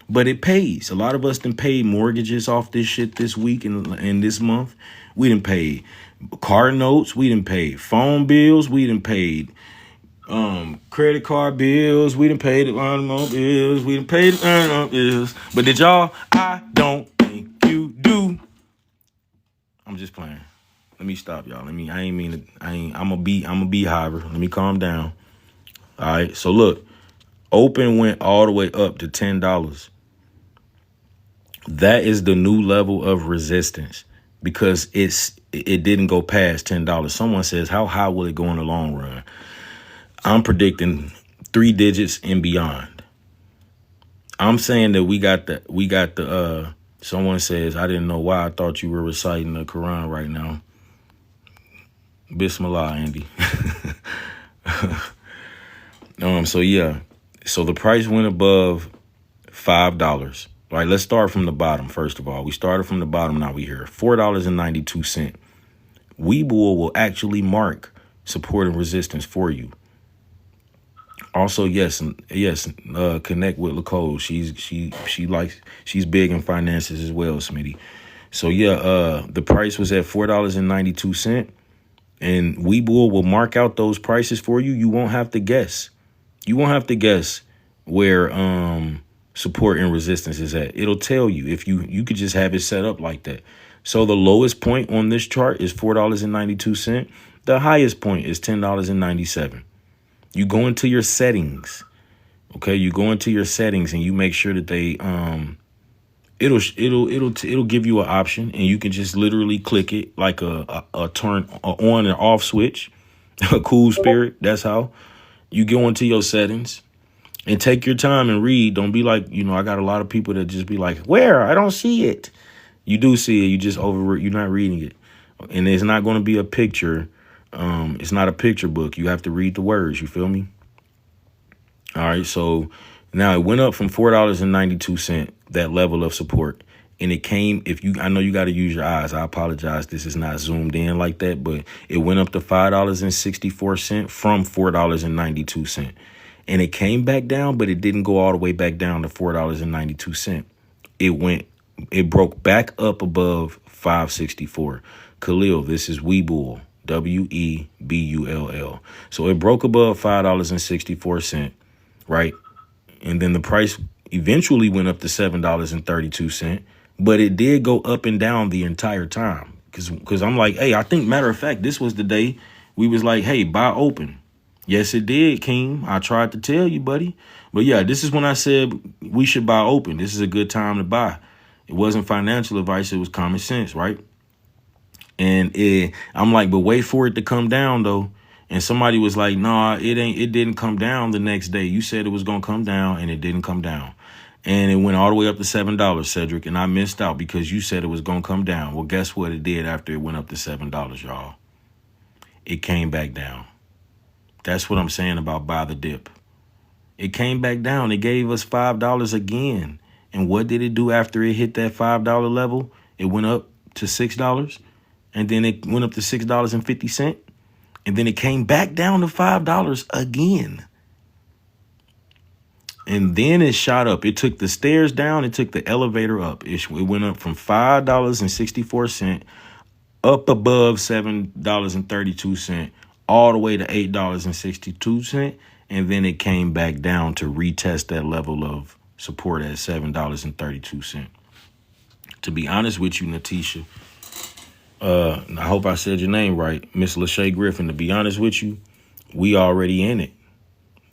But it pays. A lot of us done paid mortgages off this shit this week and this month. We done paid car notes. We done paid phone bills. We done paid credit card bills. We done paid the automobile bills. We done paid the automobile bills. But did y'all? I don't think you do. I'm just playing. Let me stop, y'all. I'm a beehiver. Let me calm down. All right. So look, open went all the way up to $10. That is the new level of resistance because it didn't go past $10. Someone says, how high will it go in the long run? I'm predicting 3 digits and beyond. I'm saying that we got the someone says, I didn't know why I thought you were reciting the Quran right now. Bismillah, Andy. So yeah. So the price went above $5. All right, let's start from the bottom. First of all, we started from the bottom. Now we here $4.92. Webull will actually mark support and resistance for you. Also, yes, connect with Lacole. She's big in finances as well, Smitty. So yeah, the price was at $4.92, and Webull will mark out those prices for you. You won't have to guess. You won't have to guess where support and resistance is at. It'll tell you if you could just have it set up like that. So the lowest point on this chart is $4.92. The highest point is $10.97. You go into your settings. Okay, you go into your settings and you make sure that they it'll give you an option, and you can just literally click it like a turn on and off switch. A cool spirit. That's how you go into your settings. And take your time and read. Don't be like, I got a lot of people that just be like, where? I don't see it. You do see it. You just you're not reading it. And it's not going to be a picture. It's not a picture book. You have to read the words. You feel me? All right. So now it went up from $4.92, that level of support. And it came, I know you got to use your eyes. I apologize. This is not zoomed in like that, but it went up to $5.64 from $4.92. And it came back down, but it didn't go all the way back down to $4.92. It broke back up above $5.64. Khalil, this is Webull, Webull. So it broke above $5.64, right? And then the price eventually went up to $7.32, but it did go up and down the entire time. Because I'm like, hey, I think, matter of fact, this was the day we was like, hey, buy open. Yes, it did, King. I tried to tell you, buddy. But yeah, this is when I said we should buy open. This is a good time to buy. It wasn't financial advice. It was common sense, right? And I'm like, but wait for it to come down, though. And somebody was like, nah, it didn't come down the next day. You said it was going to come down, and it didn't come down. And it went all the way up to $7, Cedric. And I missed out because you said it was going to come down. Well, guess what it did after it went up to $7, y'all? It came back down. That's what I'm saying about buy the dip. It came back down. It gave us $5 again. And what did it do after it hit that $5 level? It went up to $6. And then it went up to $6.50. And then it came back down to $5 again. And then it shot up. It took the stairs down. It took the elevator up. It went up from $5.64 up above $7.32. All the way to $8.62, and then it came back down to retest that level of support at $7.32. To be honest with you, Natisha, I hope I said your name right, Miss Lachey Griffin. To be honest with you, we already in it.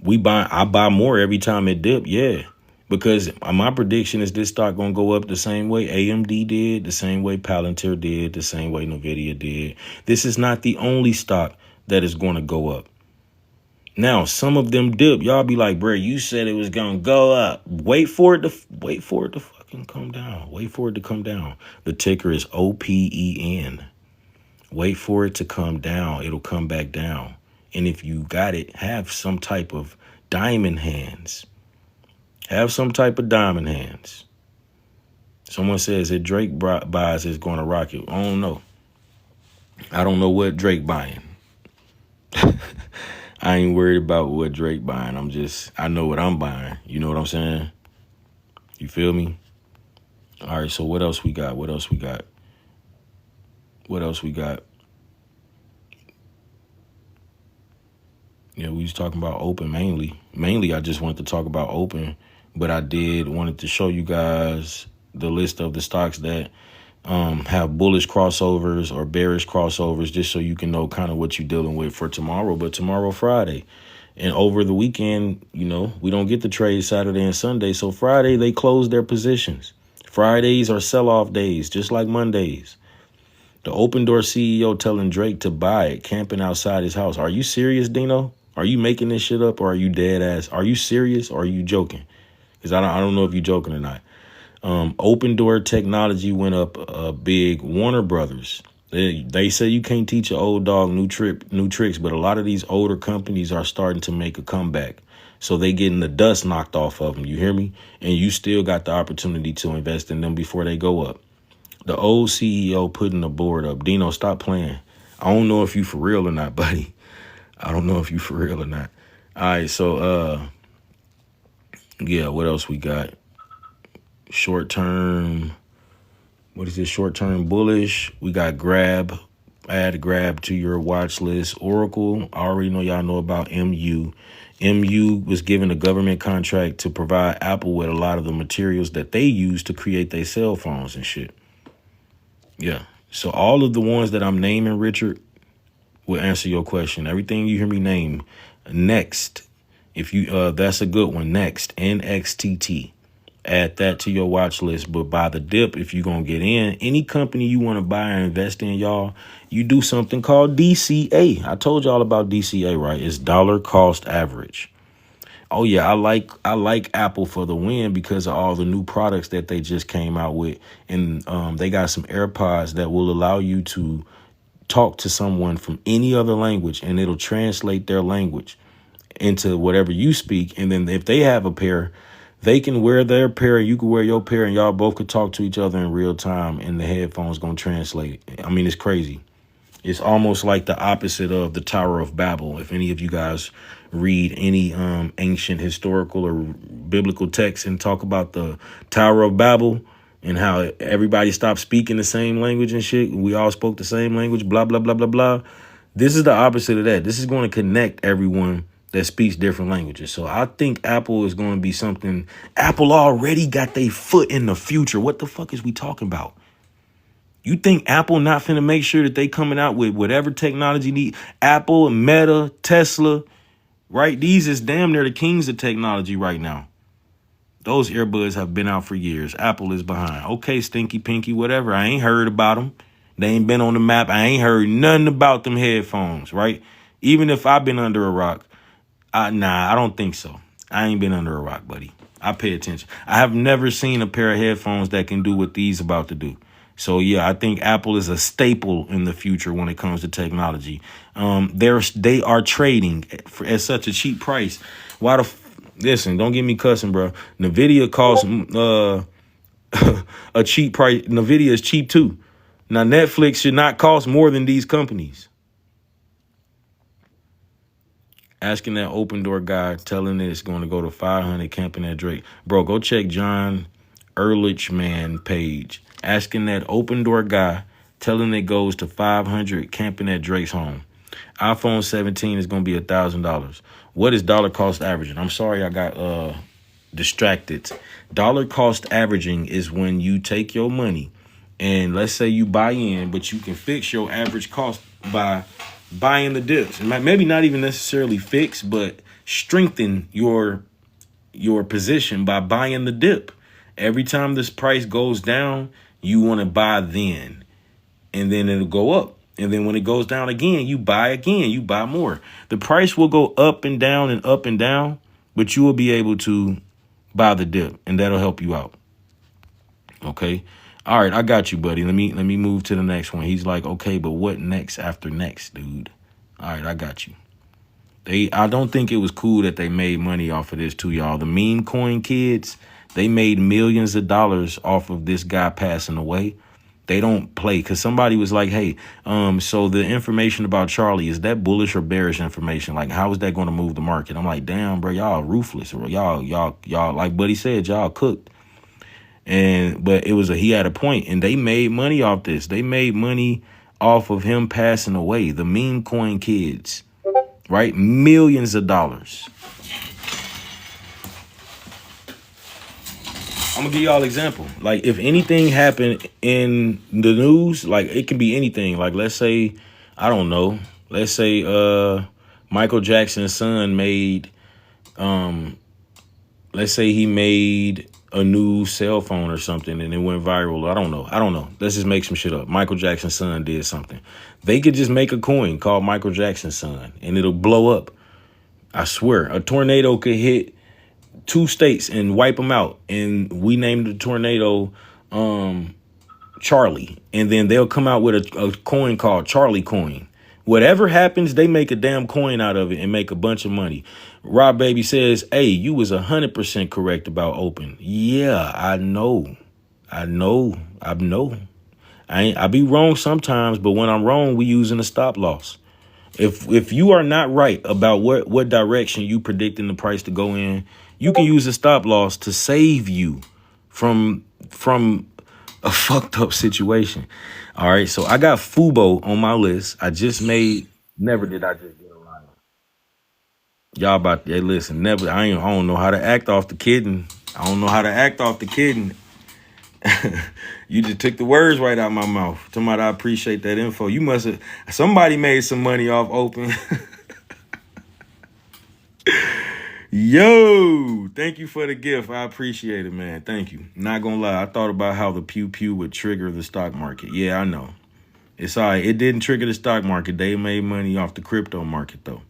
I buy more every time it dip, yeah. Because my prediction is this stock gonna go up the same way AMD did, the same way Palantir did, the same way Nvidia did. This is not the only stock that is going to go up. Now, some of them dip. Y'all be like, bro, you said it was going to go up. Wait for it to fucking come down. Wait for it to come down. The ticker is OPEN. Wait for it to come down. It'll come back down. And if you got it, have some type of diamond hands. Have some type of diamond hands. Someone says that Drake buys is going to rock it. I don't know. I don't know what Drake buying. I ain't worried about what Drake buying. I know what I'm buying. You know what I'm saying? You feel me? All right, so what else we got? What else we got? What else we got? Yeah, we was talking about open mainly. Mainly, I just wanted to talk about open, but I did wanted to show you guys the list of the stocks that have bullish crossovers or bearish crossovers, just so you can know kind of what you're dealing with for tomorrow. But tomorrow, Friday, and over the weekend, you know, we don't get to trade Saturday and Sunday. So Friday, they close their positions. Fridays are sell-off days, just like Mondays. The Open Door CEO telling Drake to buy it, camping outside his house. Are you serious, Dino? Are you making this shit up, or are you dead ass? Are you serious, or are you joking? Because I don't know if you're joking or not. Open Door Technology went up big. Warner Brothers. They say you can't teach an old dog new tricks, but a lot of these older companies are starting to make a comeback. So they getting the dust knocked off of them. You hear me? And you still got the opportunity to invest in them before they go up. The old CEO putting the board up. Dino, stop playing. I don't know if you for real or not, buddy. I don't know if you for real or not. All right, so yeah, what else we got? Short term. What is this? Short term bullish. We got Grab. Add Grab to your watch list. Oracle. I already know y'all know about MU. MU was given a government contract to provide Apple with a lot of the materials that they use to create their cell phones and shit. Yeah. So all of the ones that I'm naming, Richard, will answer your question. Everything you hear me name. Next. If you that's a good one. Next. NXTT. Add that to your watch list. But by the dip, if you're going to get in, any company you want to buy and invest in, y'all, you do something called DCA. I told y'all about DCA, right? It's dollar cost average. Oh, yeah, I like Apple for the win because of all the new products that they just came out with. And they got some AirPods that will allow you to talk to someone from any other language, and it'll translate their language into whatever you speak. And then if they have a pair, they can wear their pair and you can wear your pair, and y'all both could talk to each other in real time, and the headphones going to translate it. I mean, it's crazy. It's almost like the opposite of the Tower of Babel. If any of you guys read any ancient historical or biblical texts and talk about the Tower of Babel and how everybody stopped speaking the same language and shit, we all spoke the same language, blah, blah, blah, blah, blah. This is the opposite of that. This is going to connect everyone that speaks different languages. So I think Apple is going to be something. Apple already got their foot in the future. What the fuck is we talking about? You think Apple not finna make sure that they coming out with whatever technology need? Apple, Meta, Tesla, right? These is damn near the kings of technology right now. Those earbuds have been out for years. Apple is behind. Okay, Stinky Pinky, whatever. I ain't heard about them. They ain't been on the map. I ain't heard nothing about them headphones, right? Even if I've been under a rock. Nah, I don't think so. I ain't been under a rock, buddy. I pay attention. I have never seen a pair of headphones that can do what these about to do. So, yeah, I think Apple is a staple in the future when it comes to technology. They are trading at such a cheap price. Listen, don't get me cussing, bro. NVIDIA costs a cheap price. NVIDIA is cheap, too. Now, Netflix should not cost more than these companies. Asking that Open Door guy, telling it it's going to go to 500, camping at Drake. Bro, go check John Ehrlichman page. Asking that Open Door guy, telling it goes to 500, camping at Drake's home. iPhone 17 is going to be $1,000. What is dollar cost averaging? I'm sorry I got distracted. Dollar cost averaging is when you take your money and let's say you buy in, but you can fix your average cost by buying the dips. Maybe not even necessarily fix, but strengthen your position by buying the dip. Every time this price goes down, you want to buy then, and then it'll go up. And then when it goes down again, you buy more. The price will go up and down, but you will be able to buy the dip, and that'll help you out. Okay. All right, I got you, buddy. Let me move to the next one. He's like, okay, but what next after next, dude? All right, I got you. I don't think it was cool that they made money off of this too, y'all. The meme coin kids, they made millions of dollars off of this guy passing away. They don't play because somebody was like, hey, so the information about Charlie, is that bullish or bearish information? Like, how is that going to move the market? I'm like, damn, bro, y'all ruthless. Y'all, like Buddy said, y'all cooked. But he had a point, and they made money off this. They made money off of him passing away. The meme coin kids, right? Millions of dollars. I'm gonna give y'all an example. Like, if anything happened in the news, like, it can be anything. Like, let's say, I don't know, let's say Michael Jackson's son made let's say he made a new cell phone or something and it went viral. I don't know. Let's just make some shit up. Michael Jackson's son did something. They could just make a coin called Michael Jackson's son and it'll blow up. I swear, a tornado could hit 2 states and wipe them out. And we named the tornado Charlie. And then they'll come out with a coin called Charlie Coin. Whatever happens, they make a damn coin out of it and make a bunch of money. Rob Baby says, hey, you was 100% correct about open. Yeah, I know. I be wrong sometimes, but when I'm wrong, we using a stop loss. If you are not right about what direction you predicting the price to go in, you can use a stop loss to save you from a fucked up situation. All right, so I got Fubo on my list. I just made. Never did I just get a line. Y'all about hey, listen. Never. I don't know how to act off the kidding. I don't know how to act off the kidding. You just took the words right out of my mouth. Somebody, I appreciate that info. You must have. Somebody made some money off open. Yo, thank you for the gift. I appreciate it, man. Thank you. Not gonna lie, I thought about how the pew pew would trigger the stock market. Yeah, I know. It's all right. It didn't trigger the stock market. They made money off the crypto market though,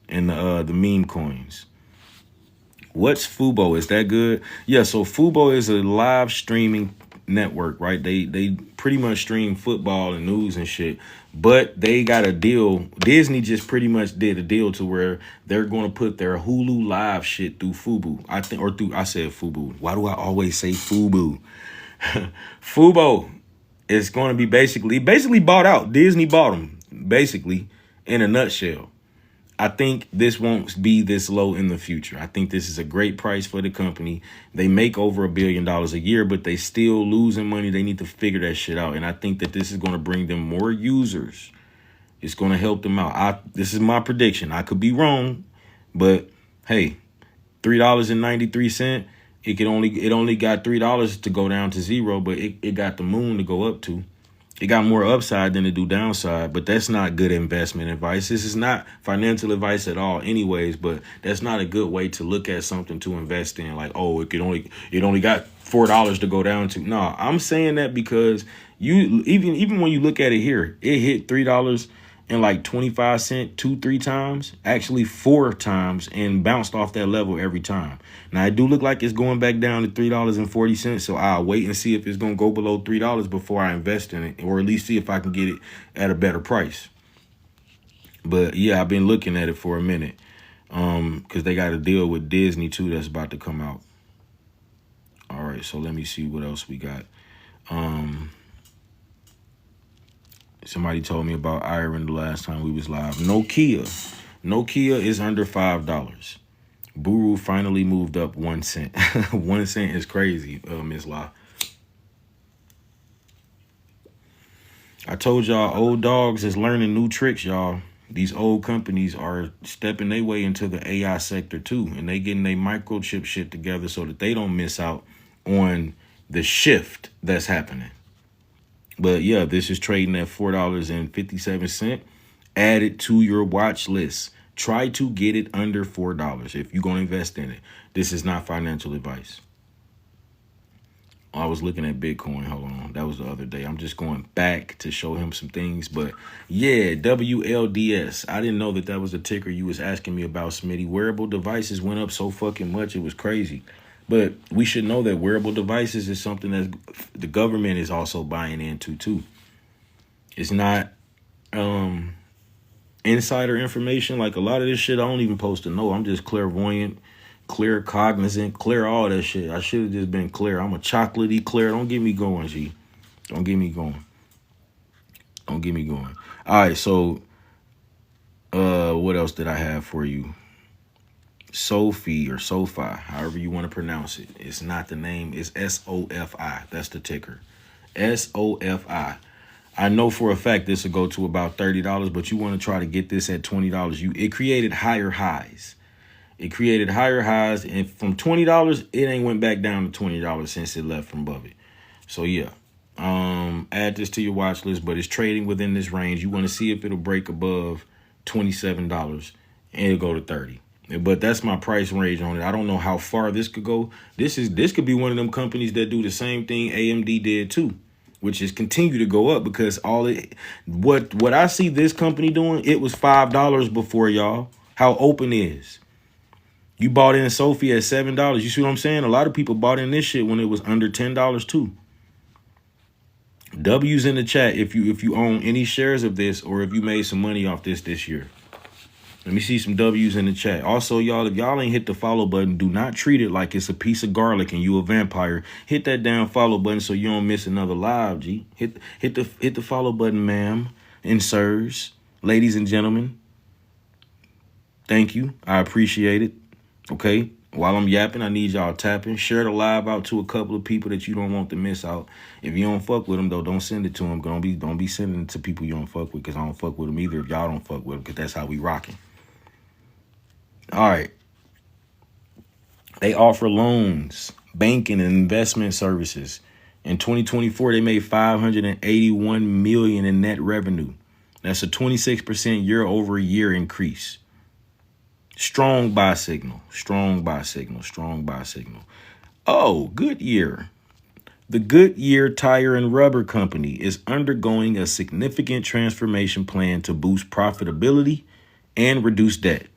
and the meme coins. What's Fubo? Is that good? Yeah. So Fubo is a live streaming network, right? They pretty much stream football and news and shit. But they got a deal. Disney just pretty much did a deal to where they're going to put their Hulu Live shit through Fubo. I said Fubo. Why do I always say Fubo? Fubo is going to be basically bought out. Disney bought them, basically, in a nutshell. I think this won't be this low in the future. I think this is a great price for the company. They make over $1 billion a year, but they still losing money. They need to figure that shit out. And I think that this is going to bring them more users. It's going to help them out. This is my prediction. I could be wrong, but hey, $3.93. It only got $3 to go down to zero, but it got the moon to go up to. It got more upside than it do downside, but that's not good investment advice. This is not financial advice at all anyways, but that's not a good way to look at something to invest in. Like, oh, it only got $4 to go down to. No, I'm saying that because you even when you look at it here, it hit $3 and like 25 cents 2-3 times, actually 4 times, and bounced off that level every time. Now it do look like it's going back down to $3.40, so I'll wait and see if it's gonna go below $3 before I invest in it, or at least see if I can get it at a better price. But yeah, I've been looking at it for a minute, because they got a deal with Disney too that's about to come out. All right, so let me see what else we got. Somebody told me about Iron the last time we was live. Nokia is under $5. Buru finally moved up 1 cent. 1 cent is crazy, Miss La. I told y'all, old dogs is learning new tricks, y'all. These old companies are stepping their way into the AI sector too, and they getting their microchip shit together so that they don't miss out on the shift that's happening. But yeah, this is trading at $4.57. Add it to your watch list. Try to get it under $4 if you're going to invest in it. This is not financial advice. I was looking at Bitcoin. Hold on. That was the other day. I'm just going back to show him some things. But yeah, WLDS. I didn't know that was a ticker you was asking me about, Smitty. Wearable devices went up so fucking much. It was crazy. But we should know that wearable devices is something that the government is also buying into too. It's not insider information. Like a lot of this shit, I don't even supposed to know. I'm just clairvoyant, clear cognizant, clear all that shit. I should have just been clear. I'm a chocolatey clear. Don't get me going, G. Don't get me going. Don't get me going. All right, so what else did I have for you? Sophie or SoFi, however you want to pronounce it. It's not the name. It's SOFI. That's the ticker. SOFI. I know for a fact this will go to about $30, but you want to try to get this at $20. It created higher highs. It created higher highs, and from $20, it ain't went back down to $20 since it left from above it. So yeah, add this to your watch list, but it's trading within this range. You want to see if it'll break above $27 and it'll go to 30. But that's my price range on it. I don't know how far this could go. This could be one of them companies that do the same thing AMD did too, which is continue to go up, because what I see this company doing, it was $5 before, y'all. How open is. You bought in Sophie at $7. You see what I'm saying? A lot of people bought in this shit when it was under $10 too. W's in the chat if you own any shares of this, or if you made some money off this year. Let me see some W's in the chat. Also, y'all, if y'all ain't hit the follow button, do not treat it like it's a piece of garlic and you a vampire. Hit that damn follow button so you don't miss another live, G. Hit the follow button, ma'am and sirs, ladies and gentlemen. Thank you. I appreciate it. Okay. While I'm yapping, I need y'all tapping. Share the live out to a couple of people that you don't want to miss out. If you don't fuck with them, though, don't send it to them. Don't be sending it to people you don't fuck with, because I don't fuck with them either if y'all don't fuck with them, because that's how we rocking. All right. They offer loans, banking, and investment services. In 2024, they made $581 million in net revenue. That's a 26% year-over-year increase. Strong buy signal. Strong buy signal. Strong buy signal. Oh, Goodyear. The Goodyear Tire and Rubber Company is undergoing a significant transformation plan to boost profitability and reduce debt.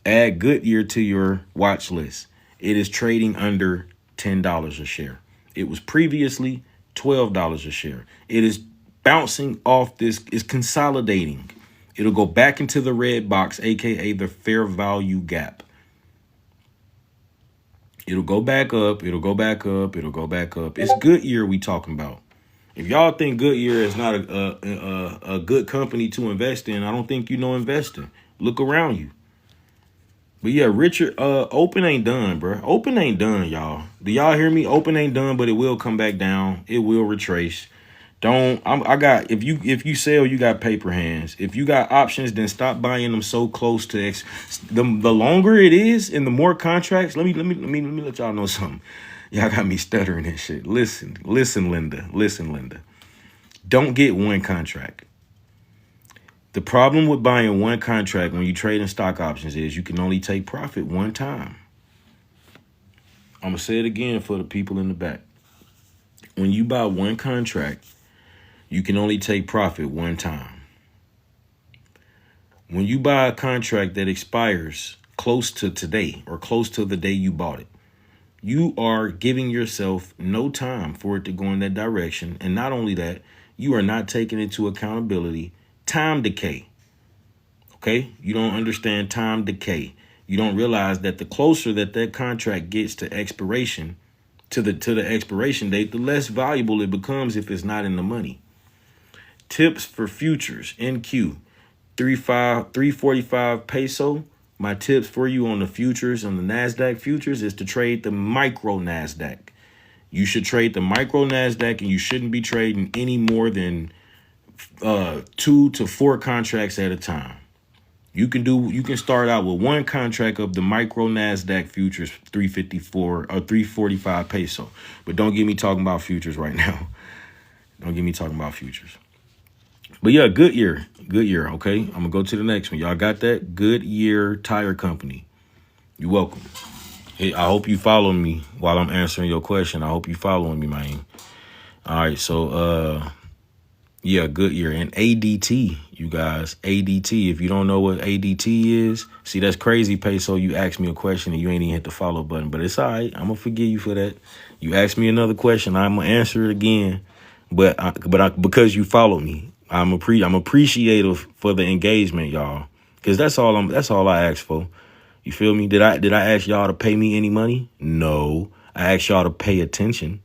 Add Goodyear to your watch list. It is trading under $10 a share. It was previously $12 a share. It is bouncing off this, is consolidating. It'll go back into the red box, aka the fair value gap. It'll go back up. It'll go back up. It'll go back up. It's Goodyear we talking about. If y'all think Goodyear is not a good company to invest in, I don't think you know investing. Look around you. But yeah, Richard, open ain't done, bro. Open ain't done, y'all. Do y'all hear me? Open ain't done, but it will come back down. It will retrace. If you sell, you got paper hands. If you got options, then stop buying them so close to the longer it is and the more contracts. Let me let y'all know something. Y'all got me stuttering and shit. Listen, Linda. Don't get one contract. The problem with buying one contract when you trade in stock options is you can only take profit one time. I'm going to say it again for the people in the back. When you buy one contract, you can only take profit one time. When you buy a contract that expires close to today or close to the day you bought it, you are giving yourself no time for it to go in that direction. And not only that, you are not taking into accountability time decay. Okay? You don't understand time decay. You don't realize that the closer that contract gets to expiration, to the expiration date, the less valuable it becomes if it's not in the money. Tips for futures. NQ 345 peso. My tips for you on the futures, on the NASDAQ futures, is to trade the micro NASDAQ. You should trade the micro NASDAQ, and you shouldn't be trading any more than 2 to 4 contracts at a time. You can start out with one contract of the micro NASDAQ futures, 354 or 345 peso. But don't get me talking about futures right now. Don't get me talking about futures. But yeah, Goodyear, okay? I'm going to go to the next one. Y'all got that? Goodyear Tire Company. You're welcome. Hey, I hope you follow me while I'm answering your question. I hope you following me, man. All right, so yeah, Goodyear and ADT, you guys. ADT, if you don't know what ADT is, see, that's crazy, Peso. You asked me a question and you ain't even hit the follow button, but it's all right. I'm going to forgive you for that. You asked me another question, I'm going to answer it again, but because you followed me, I'm appreciative for the engagement, y'all, because that's all I asked for. You feel me? Did I ask y'all to pay me any money? No, I asked y'all to pay attention.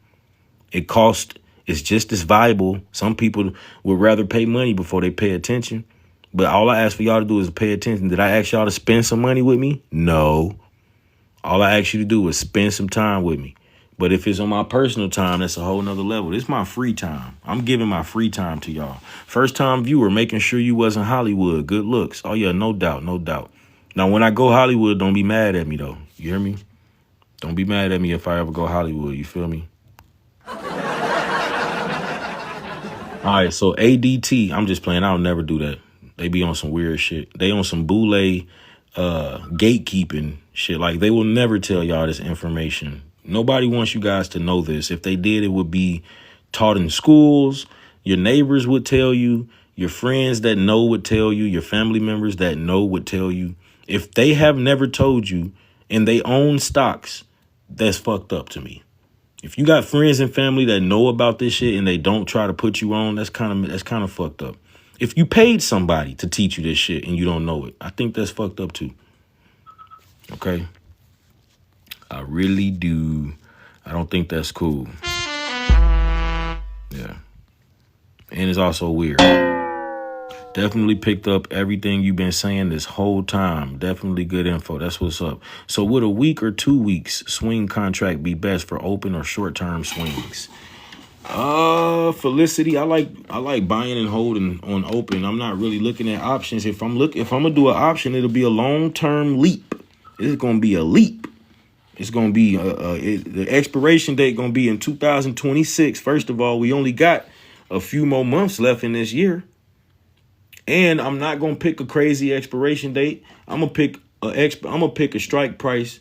It's just as valuable. Some people would rather pay money before they pay attention. But all I ask for y'all to do is pay attention. Did I ask y'all to spend some money with me? No. All I ask you to do is spend some time with me. But if it's on my personal time, that's a whole nother level. This is my free time. I'm giving my free time to y'all. First time viewer, making sure you wasn't Hollywood. Good looks. Oh yeah, no doubt, no doubt. Now when I go Hollywood, don't be mad at me though. You hear me? Don't be mad at me if I ever go Hollywood. You feel me? All right, so ADT, I'm just playing. I'll never do that. They be on some weird shit. They on some boule gatekeeping shit. Like they will never tell y'all this information. Nobody wants you guys to know this. If they did, it would be taught in schools. Your neighbors would tell you. Your friends that know would tell you. Your family members that know would tell you. If they have never told you and they own stocks, that's fucked up to me. If you got friends and family that know about this shit and they don't try to put you on, that's kind of fucked up. If you paid somebody to teach you this shit and you don't know it, I think that's fucked up too. Okay? I really do. I don't think that's cool. Yeah. And it's also weird. Definitely picked up everything you've been saying this whole time. Definitely good info. That's what's up. So would a week or 2 weeks swing contract be best for open or short-term swings? Felicity, I like buying and holding on open. I'm not really looking at options. If I'm gonna do an option, it'll be a long-term leap. It's gonna be a leap. It's gonna be the expiration date gonna be in 2026. First of all, we only got a few more months left in this year. And I'm not gonna pick a crazy expiration date. I'm gonna pick a strike price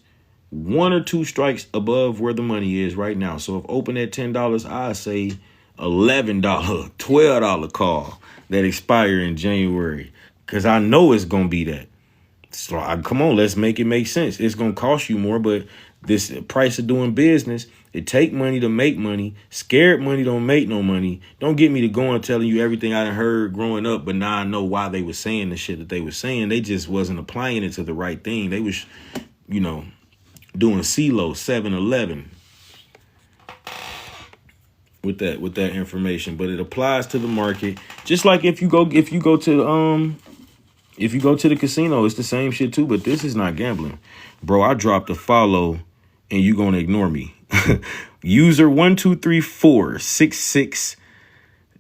1 or 2 strikes above where the money is right now. So if open at $10, I say $11, $12 call that expire in January, because I know it's gonna be that. So come on, let's make it make sense. It's gonna cost you more, but this price of doing business, it take money to make money. Scared money don't make no money. Don't get me to going telling you everything I heard growing up, but now I know why they were saying the shit that they were saying. They just wasn't applying it to the right thing. They was, doing CeeLo 7-Eleven with that information, but it applies to the market. Just like if you go to the casino, it's the same shit too, but this is not gambling. Bro, I dropped a follow and you gonna ignore me. User 123466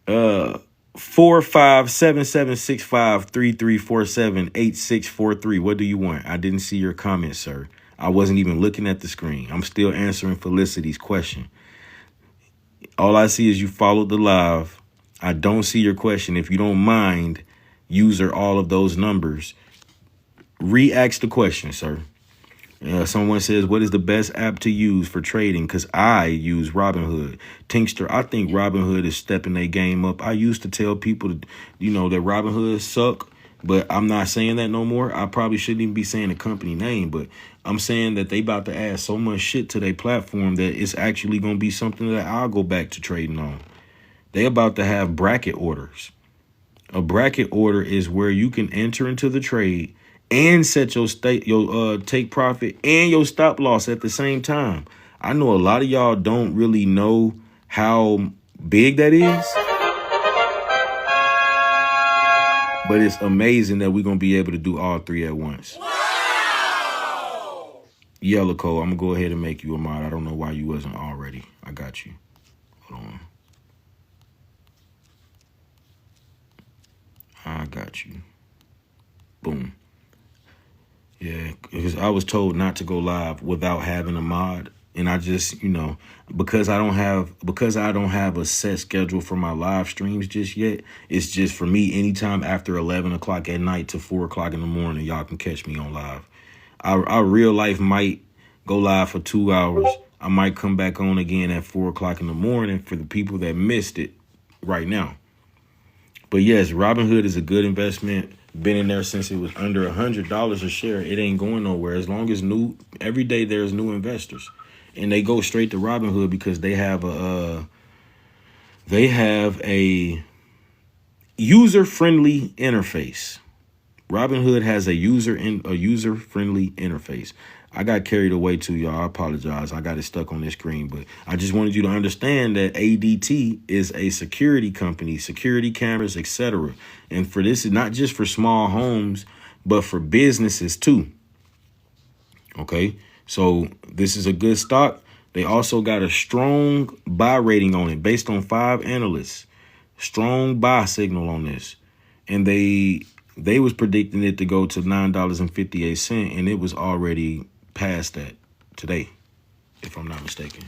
45776533478643. What do you want? I didn't see your comment, sir. I wasn't even looking at the screen. I'm still answering Felicity's question. All I see is you followed the live. I don't see your question. If you don't mind, user all of those numbers, re-ask the question, sir. Someone says, what is the best app to use for trading? Because I use Robinhood. Tinkster, I think Robinhood is stepping their game up. I used to tell people, that Robinhood suck, but I'm not saying that no more. I probably shouldn't even be saying the company name, but I'm saying that they about to add so much shit to their platform that it's actually going to be something that I'll go back to trading on. They about to have bracket orders. A bracket order is where you can enter into the trade and set your take profit and your stop loss at the same time. I know a lot of y'all don't really know how big that is, but it's amazing that we're going to be able to do all three at once. Wow! Yellow Code, I'm going to go ahead and make you a mod. I don't know why you wasn't already. I got you. Hold on. I got you. Boom. Yeah, because I was told not to go live without having a mod. And I just, because I don't have a set schedule for my live streams just yet. It's just for me, anytime after 11 o'clock at night to 4 o'clock in the morning, y'all can catch me on live. Our real life might go live for 2 hours. I might come back on again at 4 o'clock in the morning for the people that missed it right now. But yes, Robinhood is a good investment. Been in there since it was under $100 a share. It ain't going nowhere. As long as every day there's new investors. And they go straight to Robinhood because they have a user-friendly interface. Robinhood has a user-friendly interface. I got carried away too, y'all. I apologize. I got it stuck on this screen, but I just wanted you to understand that ADT is a security company, security cameras, etc. And for this is not just for small homes, but for businesses too. Okay. So this is a good stock. They also got a strong buy rating on it based on 5 analysts. Strong buy signal on this. And they was predicting it to go to $9.58, and it was already past that today, if I'm not mistaken.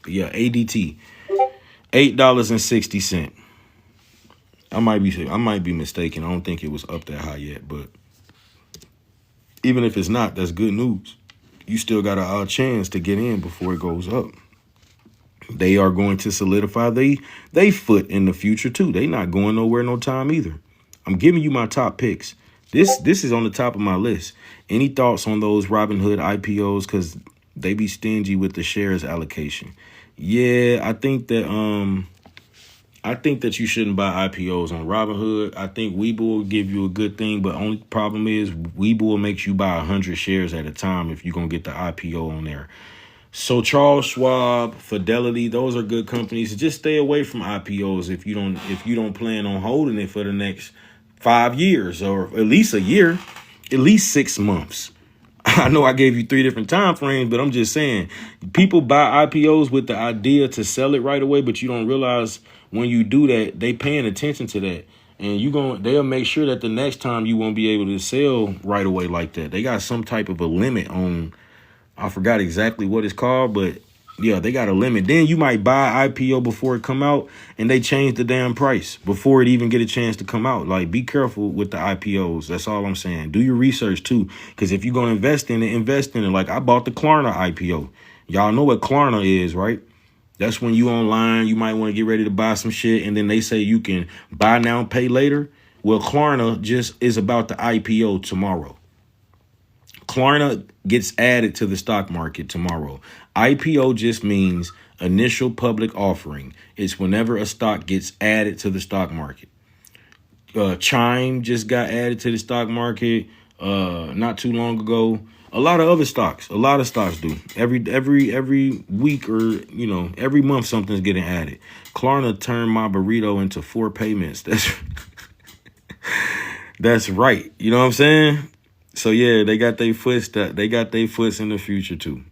But yeah, ADT, $8.60. I might be mistaken. I don't think it was up that high yet, but even if it's not, that's good news. You still got a chance to get in before it goes up. They are going to solidify they foot in the future too. They not going nowhere no time either. I'm giving you my top picks. This is on the top of my list. Any thoughts on those Robinhood IPOs? Because they be stingy with the shares allocation. Yeah, I think that you shouldn't buy IPOs on Robinhood. I think Webull will give you a good thing, but only problem is Webull makes you buy 100 shares at a time if you're gonna get the IPO on there. So Charles Schwab, Fidelity, those are good companies. Just stay away from IPOs if you don't plan on holding it for the next 5 years or at least a year, at least 6 months. I know I gave you 3 different time frames, but I'm just saying people buy IPOs with the idea to sell it right away, but you don't realize when you do that, they paying attention to that. And they'll make sure that the next time you won't be able to sell right away like that. They got some type of a limit on, I forgot exactly what it's called, but yeah, they got a limit. Then you might buy IPO before it come out and they change the damn price before it even get a chance to come out. Like, be careful with the IPOs. That's all I'm saying. Do your research too, because if you're going to invest in it. Like, I bought the Klarna IPO. Y'all know what Klarna is, right? That's when you online, you might want to get ready to buy some shit, and then they say you can buy now, pay later. Well, Klarna just is about the IPO tomorrow. Klarna gets added to the stock market tomorrow. IPO just means initial public offering. It's whenever a stock gets added to the stock market. Chime just got added to the stock market not too long ago. A lot of stocks do. Every week or, every month something's getting added. Klarna turned my burrito into 4 payments. That's right. You know what I'm saying? So yeah, they got their foots in the future too.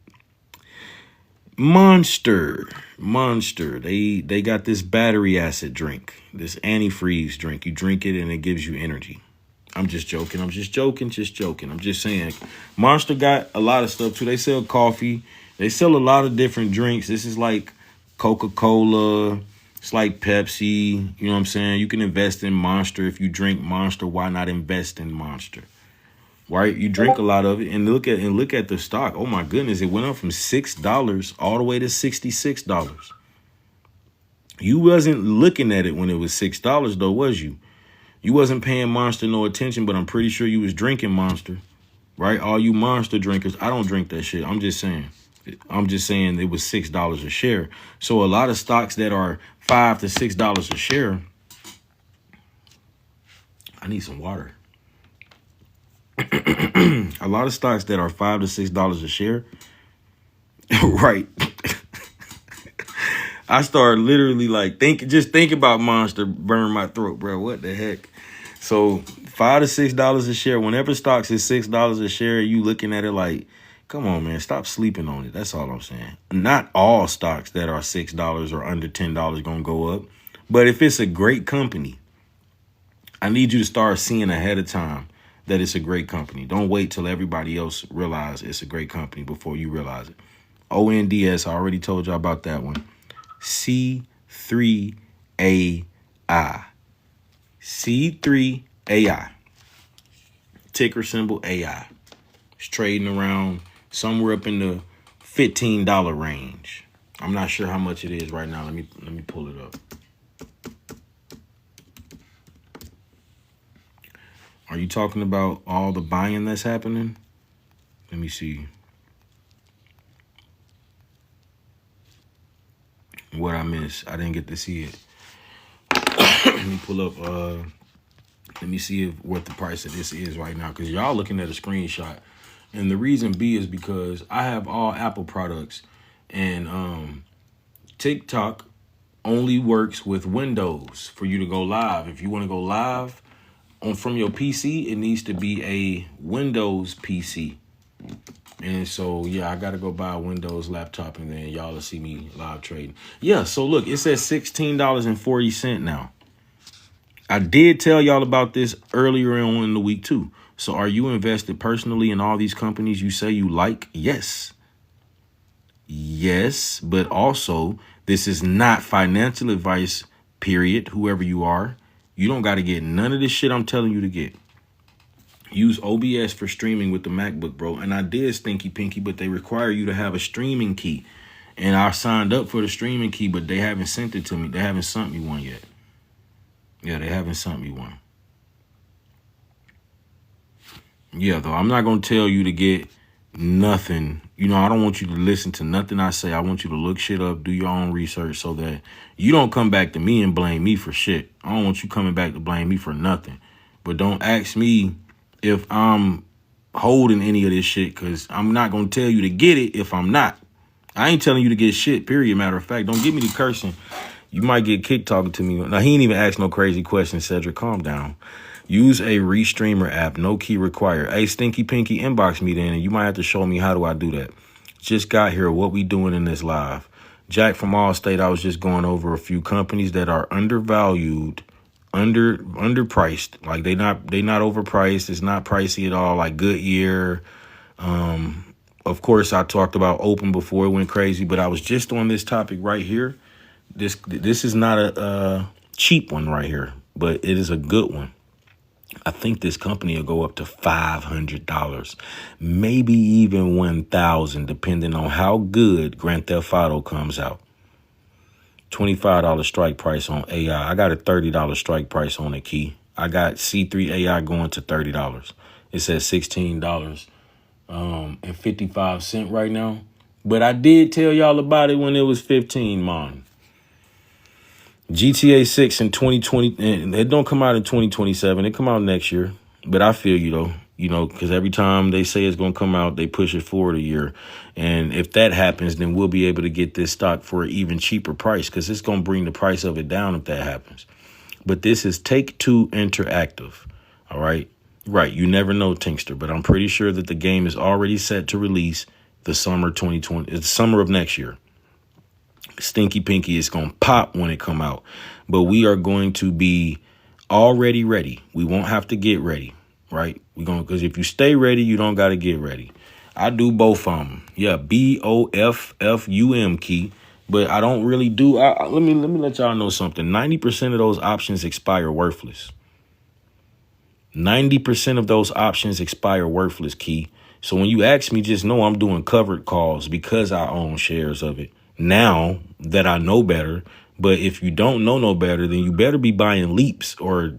Monster. They got this battery acid drink, this antifreeze drink. You drink it and it gives you energy. I'm just joking. I'm just saying. Monster got a lot of stuff too. They sell coffee. They sell a lot of different drinks. This is like Coca-Cola. It's like Pepsi. You know what I'm saying? You can invest in Monster. If you drink Monster, why not invest in Monster? Right? You drink a lot of it and look at the stock. Oh my goodness, it went up from $6 all the way to $66. You wasn't looking at it when it was $6 though, was you? You wasn't paying Monster no attention, but I'm pretty sure you was drinking Monster, right? All you Monster drinkers, I don't drink that shit. I'm just saying it was $6 a share. So a lot of stocks that are $5 to $6 a share. I need some water. A lot of stocks that are $5 to $6 a share. Right. I started literally like think about Monster burn my throat, bro. What the heck? So $5 to $6 a share. Whenever stocks is $6 a share, you looking at it like, come on, man, stop sleeping on it. That's all I'm saying. Not all stocks that are $6 or under $10 gonna go up, but if it's a great company, I need you to start seeing ahead of time that it's a great company. Don't wait till everybody else realize it's a great company before you realize it. ONDS, I already told you about that one. C3AI. C3AI. Ticker symbol AI. It's trading around somewhere up in the $15 range. I'm not sure how much it is right now. Let me pull it up. Are you talking about all the buying that's happening? Let me see. What I missed. I didn't get to see it. Let me pull up. Let me see what the price of this is right now. Because y'all looking at a screenshot. And the reason B is because I have all Apple products. And TikTok only works with Windows for you to go live. If you want to go live from your PC, it needs to be a Windows PC. And so, yeah, I got to go buy a Windows laptop, and then y'all will see me live trading. Yeah, so look, it says $16.40 now. I did tell y'all about this earlier on in the week, too. So are you invested personally in all these companies you say you like? Yes. Yes, but also, this is not financial advice, period, whoever you are. You don't got to get none of this shit I'm telling you to get. Use OBS for streaming with the MacBook, bro. And I did Stinky Pinky, but they require you to have a streaming key. And I signed up for the streaming key, but they haven't sent it to me. They haven't sent me one yet. Yeah, they haven't sent me one. Yeah, though, I'm not going to tell you to get nothing. You know, I don't want you to listen to nothing I say. I want you to look shit up, do your own research so that you don't come back to me and blame me for shit. I don't want you coming back to blame me for nothing. But don't ask me if I'm holding any of this shit, because I'm not going to tell you to get it if I'm not. I ain't telling you to get shit, period. Matter of fact, don't give me the cursing. You might get kicked talking to me. Now, he ain't even asked no crazy questions, Cedric. Calm down. Use a Restreamer app. No key required. Hey, Stinky Pinky, inbox me then, and you might have to show me how do I do that. Just got here. What we doing in this live? Jack from Allstate, I was just going over a few companies that are undervalued, underpriced. Like they not overpriced. It's not pricey at all. Like Goodyear. Of course, I talked about Open before it went crazy, but I was just on this topic right here. This is not a cheap one right here, but it is a good one. I think this company will go up to $500, maybe even $1,000, depending on how good Grand Theft Auto comes out. $25 strike price on AI. I got a $30 strike price on the key. I got C3 AI going to $30. It says $16.55 right now. But I did tell y'all about it when it was 15, man. GTA 6 in 2020, and it don't come out in 2027. It come out next year. But I feel you, though, you know, because every time they say it's going to come out, they push it forward a year. And if that happens, then we'll be able to get this stock for an even cheaper price, because it's going to bring the price of it down if that happens. But this is Take-Two Interactive. All right. Right. You never know, Tinkster, but I'm pretty sure that the game is already set to release the summer 2020, the summer of next year. Stinky Pinky is going to pop when it come out, but we are going to be already ready. We won't have to get ready, right? We're going, because if you stay ready, you don't got to get ready. I do both of them. Yeah, BOFFUM key, but I don't really do. Let me let y'all know something. 90% of those options expire worthless. 90% of those options expire worthless, key. So when you ask me, just know I'm doing covered calls because I own shares of it. Now that I know better, but if you don't know no better, then you better be buying leaps or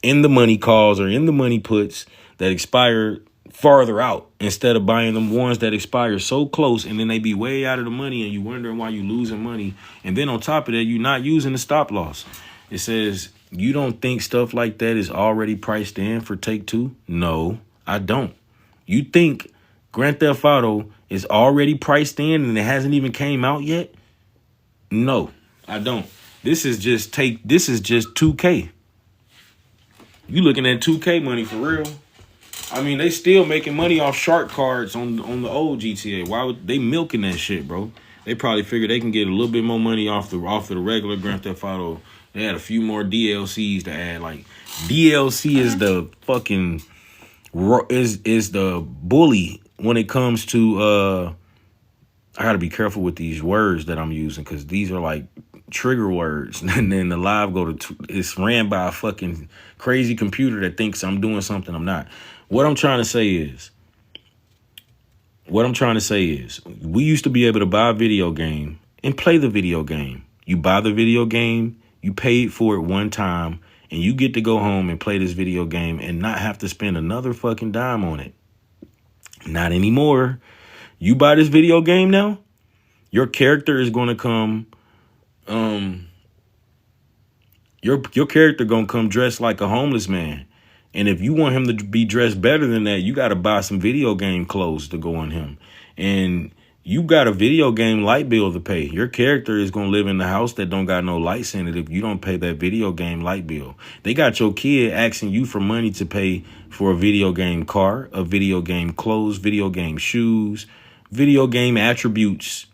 in the money calls or in the money puts that expire farther out, instead of buying them ones that expire so close and then they be way out of the money and you wondering why you losing money. And then on top of that, you're not using the stop loss. It says, you don't think stuff like that is already priced in for Take-Two? No, I don't. You think Grand Theft Auto is already priced in and it hasn't even came out yet? No, I don't. This is just 2K. You looking at 2K money for real? I mean, they still making money off shark cards on the old GTA. Why would they milking that shit, bro? They probably figure they can get a little bit more money off of the regular Grand Theft Auto. They had a few more DLCs to add. Like DLC is the fucking is the bully when it comes to I gotta be careful with these words that I'm using, because these are like trigger words. And then the live it's ran by a fucking crazy computer that thinks I'm doing something I'm not. What I'm trying to say is, we used to be able to buy a video game and play the video game. You buy the video game, you paid for it one time, and you get to go home and play this video game and not have to spend another fucking dime on it. Not anymore. You buy this video game now, your character is going to come, your character going to come dressed like a homeless man. And if you want him to be dressed better than that, you got to buy some video game clothes to go on him. And You got a video game light bill to pay. Your character is going to live in the house that don't got no lights in it if you don't pay that video game light bill. They got your kid asking you for money to pay for a video game car, a video game clothes, video game shoes, video game attributes.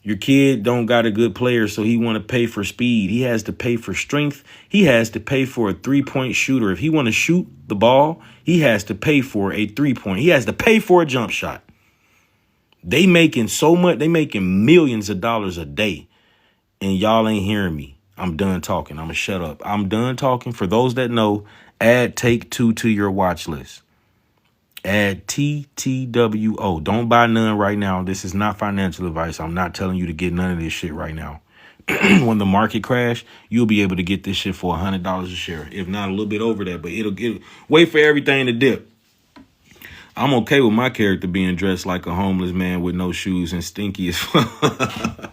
Your kid don't got a good player, so he want to pay for speed. He has to pay for strength. He has to pay for a 3-point shooter. If he want to shoot the ball, he has to pay for a 3-point. He has to pay for a jump shot. They making so much. They making millions of dollars a day. And y'all ain't hearing me. I'm done talking. I'm going to shut up. I'm done talking. For those that know, add Take-Two to your watch list. Add TTWO. Don't buy none right now. This is not financial advice. I'm not telling you to get none of this shit right now. When the market crash, you'll be able to get this shit for $100 a share. If not a little bit over that, but it'll wait for everything to dip. I'm okay with my character being dressed like a homeless man with no shoes and stinky as fuck.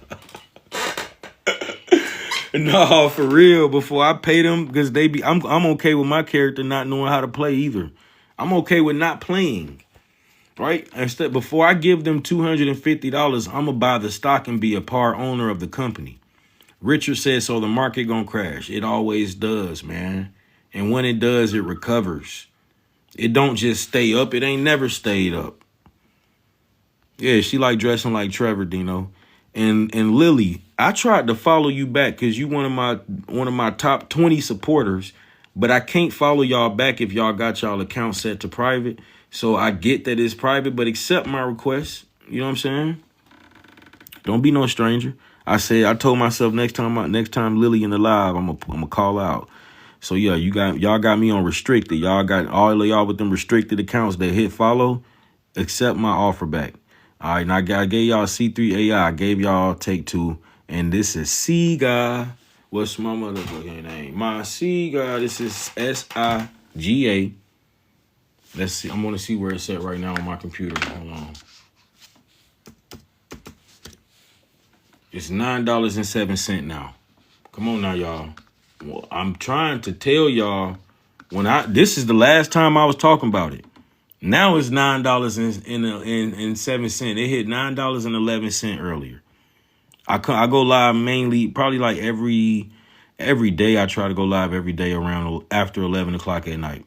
No, for real. Before I pay them, because I'm okay with my character not knowing how to play either. I'm okay with not playing, right? Instead, before I give them $250, I'm gonna buy the stock and be a part owner of the company. Richard said, so the market gonna crash. It always does, man. And when it does, it recovers. It don't just stay up. It ain't never stayed up. Yeah, she like dressing like Trevor, Dino. And Lily, I tried to follow you back because you one of my top 20 supporters, but I can't follow y'all back if y'all got y'all account set to private. So I get that it's private, but accept my request. You know what I'm saying? Don't be no stranger. I told myself next time Lily in the live, I'm gonna call out. So yeah, y'all got me on restricted. Y'all got all of y'all with them restricted accounts that hit follow. Accept my offer back. All right, and I gave y'all C3AI. I gave y'all Take-Two, and this is Siga. What's my motherfucking name? My Siga. This is SIGA. Let's see. I'm gonna see where it's at right now on my computer. Hold on. It's $9.07 now. Come on now, y'all. Well, I'm trying to tell y'all this is the last time I was talking about it. Now it's $9.07. It hit $9.11 earlier. I go live mainly probably like every day. I try to go live every day around after 11 o'clock at night.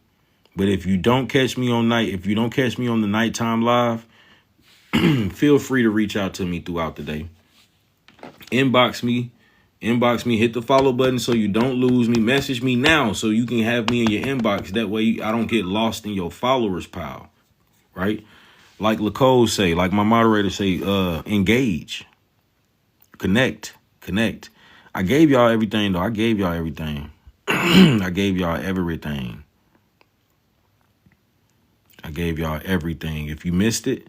But if you don't catch me on the nighttime live, feel free to reach out to me throughout the day. Inbox me, hit the follow button so you don't lose me. Message me now so you can have me in your inbox. That way I don't get lost in your followers pile, right? Like Lacole say, like my moderator say, engage, connect. I gave y'all everything though. I gave y'all everything. I gave y'all everything. If you missed it,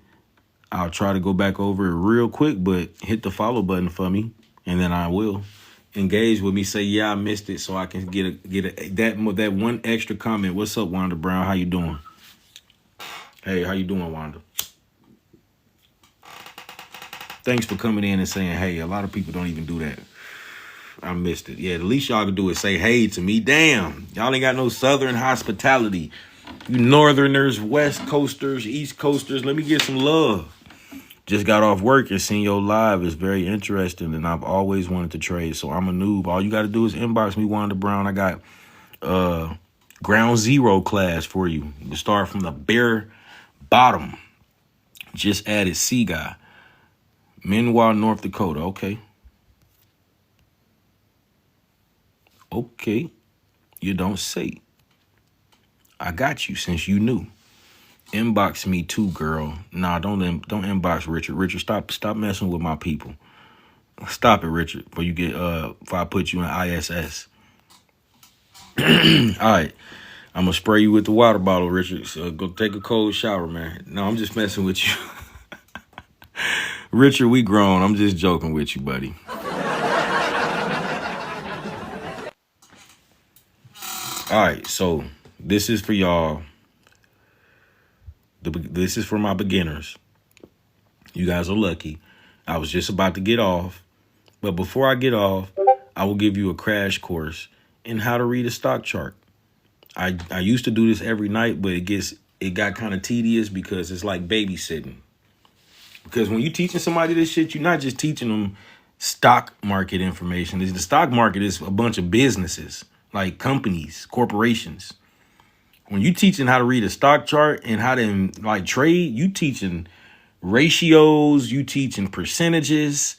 I'll try to go back over it real quick, but hit the follow button for me, and then I will engage with me. Say, yeah, I missed it, so I can get that one extra comment. What's up, Wanda Brown? How you doing? Hey, how you doing, Wanda? Thanks for coming in and saying, hey. A lot of people don't even do that. I missed it. Yeah, the least y'all can do is say hey to me. Damn, y'all ain't got no southern hospitality. You northerners, west coasters, east coasters, let me get some love. Just got off work and seen your live. It's very interesting, and I've always wanted to trade, so I'm a noob. All you got to do is inbox me, Wanda Brown. I got Ground Zero class for you. You start from the bare bottom. Just added Seaguy. Minwa, North Dakota. Okay. You don't say. I got you since you knew. Inbox me too, girl. Nah, don't inbox Richard. Richard, stop messing with my people. Stop it, Richard. Before you get if I put you in ISS. All right. I'm gonna spray you with the water bottle, Richard. So go take a cold shower, man. No, I'm just messing with you. Richard, we grown. I'm just joking with you, buddy. All right, so this is for y'all. This is for my beginners. You guys are lucky. I was just about to get off. But before I get off, I will give you a crash course in how to read a stock chart. I used to do this every night, but it got kind of tedious because it's like babysitting. Because when you teaching somebody this shit, you're not just teaching them stock market information. The stock market is a bunch of businesses, like companies, corporations. When you teaching how to read a stock chart and how to like trade, you teaching ratios, you teaching percentages,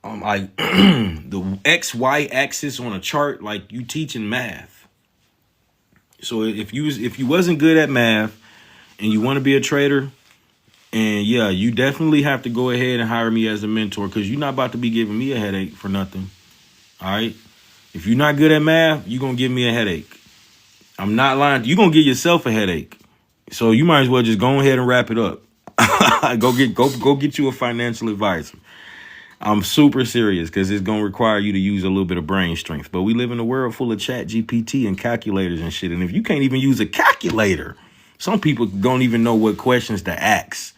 like the XY axis on a chart, like you teaching math. So if you wasn't good at math and you want to be a trader, and yeah, you definitely have to go ahead and hire me as a mentor, because you're not about to be giving me a headache for nothing. All right. If you're not good at math, you're going to give me a headache. I'm not lying. You're going to give yourself a headache. So you might as well just go ahead and wrap it up. Go get you a financial advisor. I'm super serious, because it's going to require you to use a little bit of brain strength. But we live in a world full of chat GPT and calculators and shit. And if you can't even use a calculator, some people don't even know what questions to ask.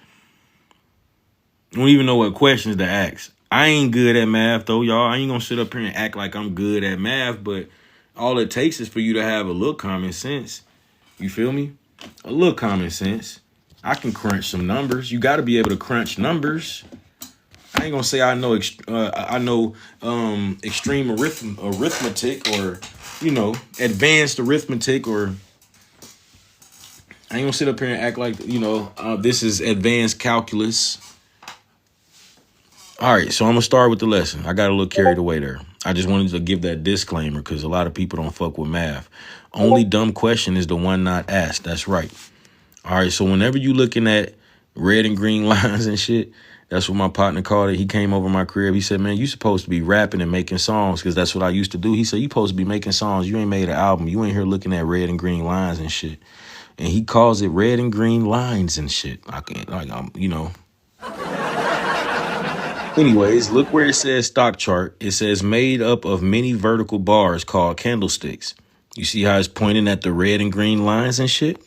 Don't even know what questions to ask. I ain't good at math, though, y'all. I ain't going to sit up here and act like I'm good at math, but all it takes is for you to have a little common sense. You feel me? A little common sense. I can crunch some numbers. You got to be able to crunch numbers. I ain't going to say I know extreme arithmetic, or, advanced arithmetic, or I ain't going to sit up here and act like, this is advanced calculus. All right, so I'm going to start with the lesson. I got a little carried away there. I just wanted to give that disclaimer, because a lot of people don't fuck with math. Only dumb question is the one not asked. That's right. All right, so whenever you looking at red and green lines and shit, that's what my partner called it. He came over my crib. He said, man, you supposed to be rapping and making songs, because that's what I used to do. He said, you supposed to be making songs. You ain't made an album. You ain't here looking at red and green lines and shit. And he calls it red and green lines and shit. Anyways, look where it says stock chart. It says made up of many vertical bars called candlesticks. You see how it's pointing at the red and green lines and shit?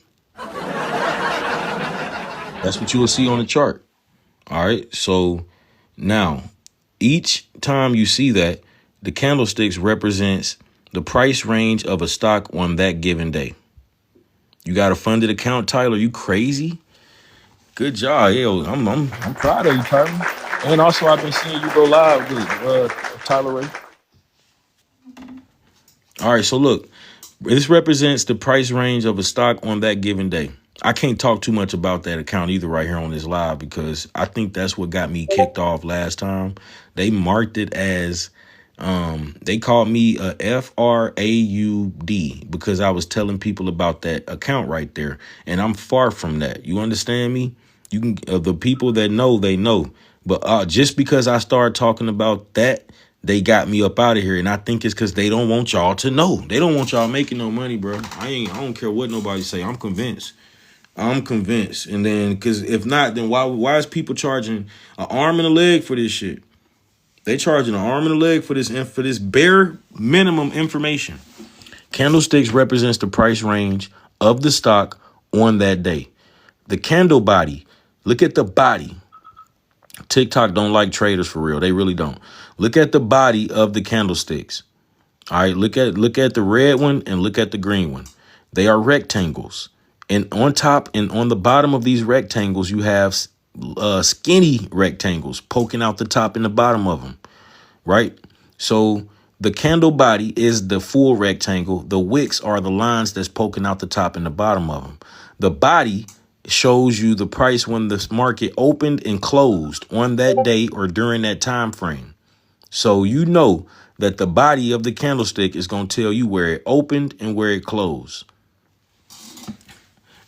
That's what you will see on the chart. All right. So now each time you see that, the candlesticks represents the price range of a stock on that given day. You got a funded account, Tyler? You crazy? Good job. Yo, I'm proud of you, Tyler. And also, I've been seeing you go live with Tyler Ray. All right, so look, this represents the price range of a stock on that given day. I can't talk too much about that account either right here on this live, because I think that's what got me kicked off last time. They marked it as, they called me a FRAUD because I was telling people about that account right there. And I'm far from that. You understand me? You can, the people that know, they know. But just because I started talking about that, they got me up out of here. And I think it's because they don't want y'all to know. They don't want y'all making no money, bro. I don't care what nobody say. I'm convinced. And then, because if not, then why is people charging an arm and a leg for this shit? They charging an arm and a leg for this bare minimum information. Candlesticks represents the price range of the stock on that day. The candle body, look at the body. TikTok don't like traders for real. They really don't. Look at the body of the candlesticks. All right, look at the red one and look at the green one. They are rectangles. And on top and on the bottom of these rectangles, you have skinny rectangles poking out the top and the bottom of them, right? So the candle body is the full rectangle. The wicks are the lines that's poking out the top and the bottom of them. The body shows you the price when the market opened and closed on that day or during that time frame. So you know that the body of the candlestick is going to tell you where it opened and where it closed.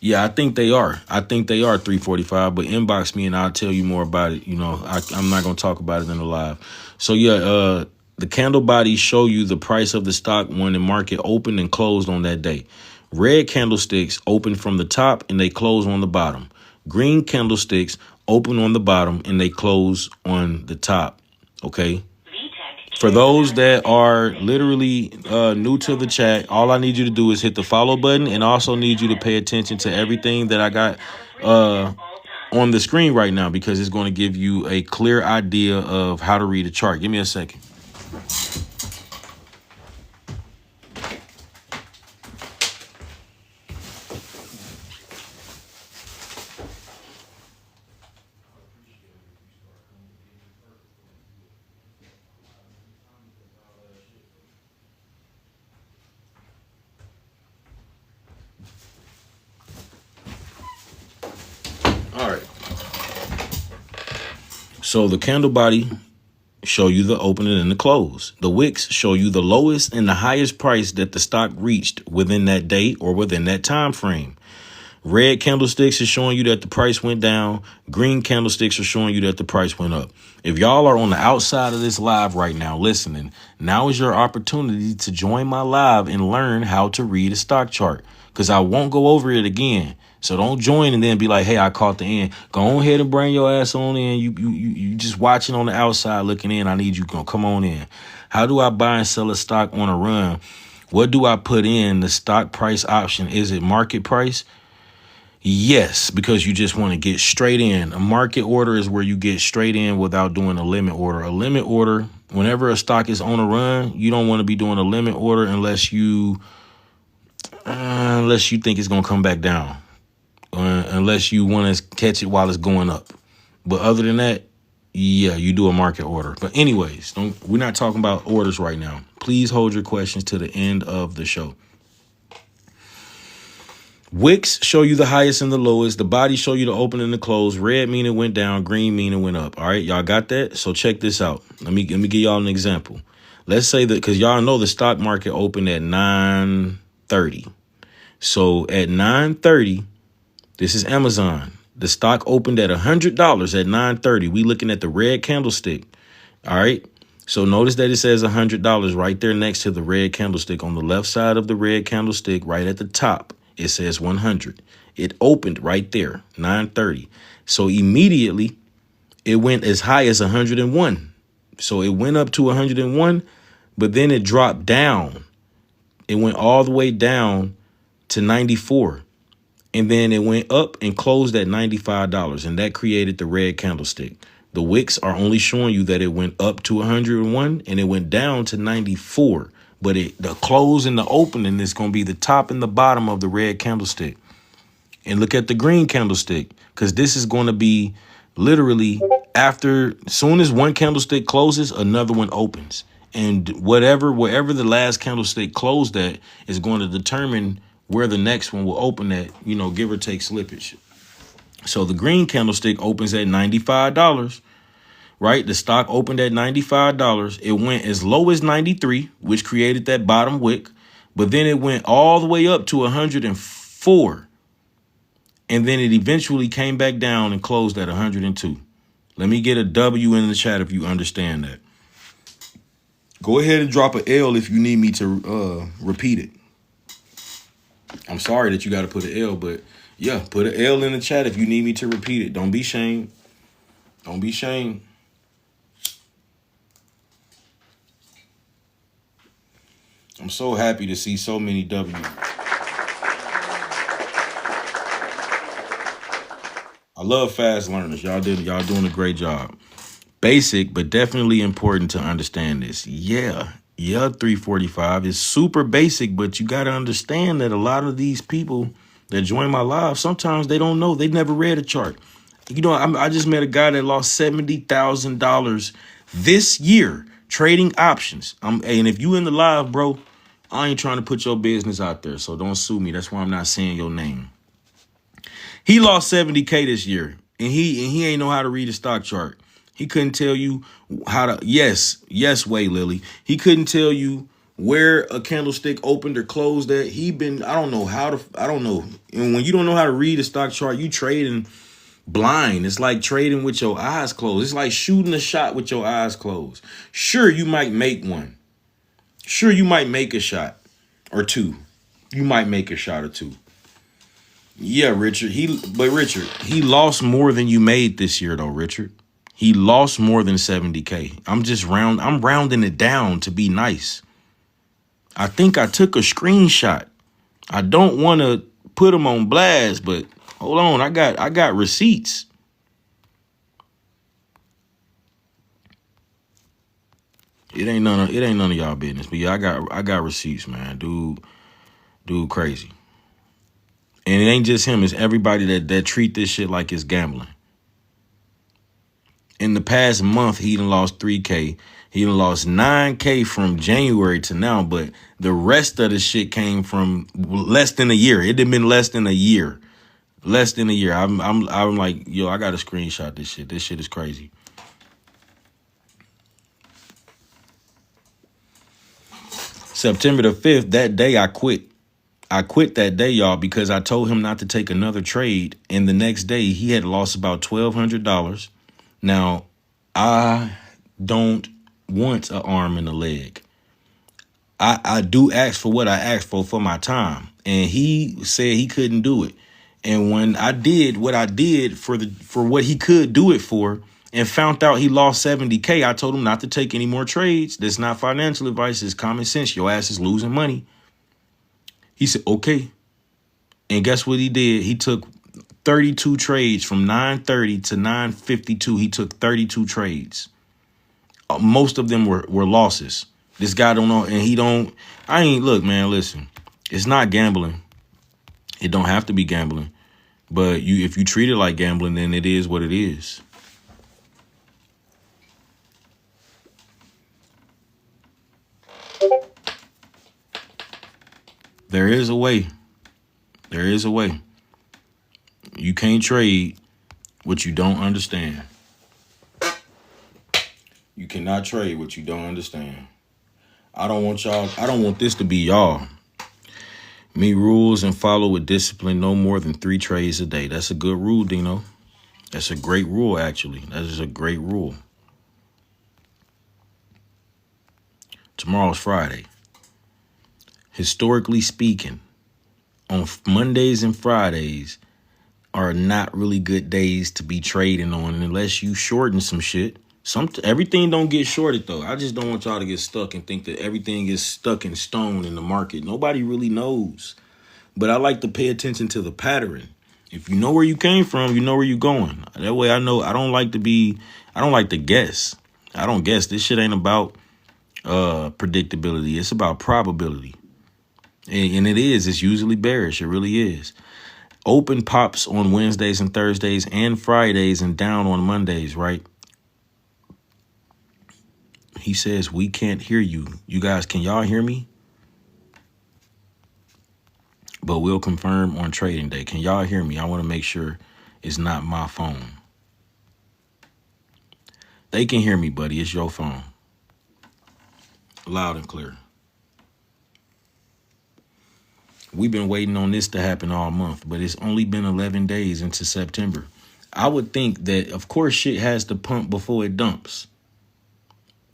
Yeah, I think they are. 345, but inbox me and I'll tell you more about it. I'm not going to talk about it in the live. So yeah, the candle bodies show you the price of the stock when the market opened and closed on that day. Red candlesticks open from the top and they close on the bottom. Green candlesticks open on the bottom and they close on the top. Okay. For those that are literally new to the chat, all I need you to do is hit the follow button, and also need you to pay attention to everything that I got on the screen right now, because it's going to give you a clear idea of how to read a chart. Give me a second. All right. So the candle body show you the opening and the close. The wicks show you the lowest and the highest price that the stock reached within that day or within that time frame. Red candlesticks is showing you that the price went down. Green candlesticks are showing you that the price went up. If y'all are on the outside of this live right now listening, now is your opportunity to join my live and learn how to read a stock chart, because I won't go over it again. So don't join and then be like, hey, I caught the end. Go ahead and bring your ass on in. You just watching on the outside looking in. I need you to come on in. How do I buy and sell a stock on a run? What do I put in? The stock price option, is it market price? Yes, because you just want to get straight in. A market order is where you get straight in without doing a limit order. A limit order, whenever a stock is on a run, you don't want to be doing a limit order unless you think it's going to come back down. Unless you want to catch it while it's going up. But other than that, yeah, you do a market order. But anyways, we're not talking about orders right now. Please hold your questions to the end of the show. Wicks show you the highest and the lowest. The body show you the open and the close. Red mean it went down. Green mean it went up. All right, y'all got that? So check this out. Let me give y'all an example. Let's say that, because y'all know the stock market opened at 9:30. So at 9:30, this is Amazon. The stock opened at $100 at 9:30. We looking at the red candlestick. All right. So notice that it says $100 right there next to the red candlestick. On the left side of the red candlestick, right at the top, it says 100. It opened right there, 9:30. So immediately it went as high as 101. So it went up to 101, but then it dropped down. It went all the way down to 94. And then it went up and closed at $95. And that created the red candlestick. The wicks are only showing you that it went up to 101 and it went down to 94. But the close and the opening is going to be the top and the bottom of the red candlestick. And look at the green candlestick, because this is going to be literally after, as soon as one candlestick closes, another one opens. And wherever the last candlestick closed at is going to determine where the next one will open at, give or take slippage. So the green candlestick opens at $95. Right? The stock opened at $95. It went as low as 93, which created that bottom wick. But then it went all the way up to 104. And then it eventually came back down and closed at 102. Let me get a W in the chat if you understand that. Go ahead and drop an L if you need me to repeat it. I'm sorry that you got to put an L, but yeah, put an L in the chat if you need me to repeat it. Don't be shamed. Don't be shamed. I'm so happy to see so many W. I love fast learners. Y'all doing a great job. Basic, but definitely important to understand this. Yeah, 345 is super basic, but you got to understand that a lot of these people that join my live, sometimes they don't know. They never read a chart. I just met a guy that lost $70,000 this year trading options. And if you in the live, bro, I ain't trying to put your business out there, so don't sue me. That's why I'm not saying your name. He lost 70K this year, and he ain't know how to read a stock chart. He couldn't tell you how to. Yes, Way Lily. He couldn't tell you where a candlestick opened or closed at. I don't know. And when you don't know how to read a stock chart, you trading blind. It's like trading with your eyes closed. It's like shooting a shot with your eyes closed. Sure, you might make one. Sure, you might make a shot or two. You might make a shot or two. Yeah, Richard. He lost more than you made this year, though, Richard. He lost more than 70K. I'm rounding it down to be nice. I think I took a screenshot. I don't want to put them on blast, but hold on. I got receipts. It ain't none of y'all business, but yeah, I got receipts, man. Dude, crazy. And it ain't just him; it's everybody that treat this shit like it's gambling. In the past month, he done lost 3K. He done lost 9K from January to now, but the rest of the shit came from less than a year. It had been less than a year. Less than a year. I'm like, yo, I gotta screenshot this shit. This shit is crazy. September the 5th, that day I quit. I quit that day, y'all, because I told him not to take another trade. And the next day he had lost about $1,200. Now, I don't want an arm and a leg. I do ask for what I asked for my time. And he said he couldn't do it. And when I did what I did for what he could do it for and found out he lost 70K, I told him not to take any more trades. That's not financial advice. It's common sense. Your ass is losing money. He said, okay. And guess what he did? He took 32 trades from 9:30 to 9:52. He took 32 trades. Most of them were losses. This guy don't know, and look, man, listen. It's not gambling. It don't have to be gambling. But if you treat it like gambling, then it is what it is. There is a way. There is a way. You can't trade what you don't understand. You cannot trade what you don't understand. I don't want this to be y'all. Meet rules and follow with discipline no more than 3 trades a day. That's a good rule, Dino. That's a great rule, actually. That is a great rule. Tomorrow's Friday. Historically speaking, on Mondays and Fridays are not really good days to be trading on unless you shorten some shit. Everything don't get shorted, though. I just don't want y'all to get stuck and think that everything is stuck in stone in the market. Nobody really knows. But I like to pay attention to the pattern. If you know where you came from, you know where you're going. That way I know. I don't like to guess. I don't guess. This shit ain't about predictability. It's about probability. And it is. It's usually bearish. It really is. Open pops on Wednesdays and Thursdays and Fridays and down on Mondays, right? He says, we can't hear you. You guys, can y'all hear me? But we'll confirm on trading day. Can y'all hear me? I want to make sure it's not my phone. They can hear me, buddy. It's your phone. Loud and clear. We've been waiting on this to happen all month, but it's only been 11 days into September. I would think that, of course, shit has to pump before it dumps.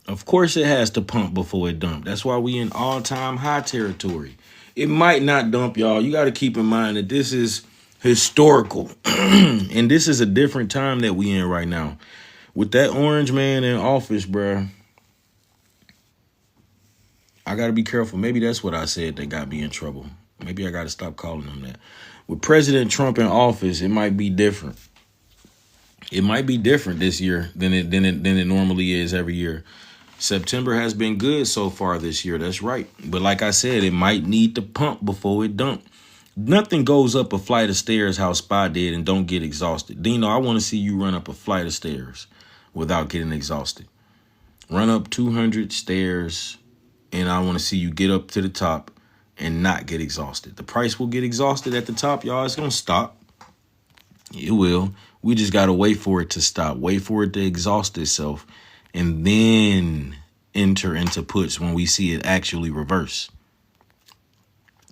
Of course it has to pump before it dump. That's why we in all-time high territory. It might not dump, y'all. You got to keep in mind that this is historical. And this is a different time that we in right now. With that orange man in office, bruh, I got to be careful. Maybe that's what I said that got me in trouble. Maybe I got to stop calling him that. With President Trump in office, it might be different. It might be different this year than it normally is every year. September has been good so far this year. That's right. But like I said, it might need to pump before it dump. Nothing goes up a flight of stairs how SPY did and don't get exhausted. Dino, I want to see you run up a flight of stairs without getting exhausted. Run up 200 stairs and I want to see you get up to the top and not get exhausted. The price will get exhausted at the top, y'all. It's going to stop. It will. We just got to wait for it to stop. Wait for it to exhaust itself. And then enter into puts when we see it actually reverse.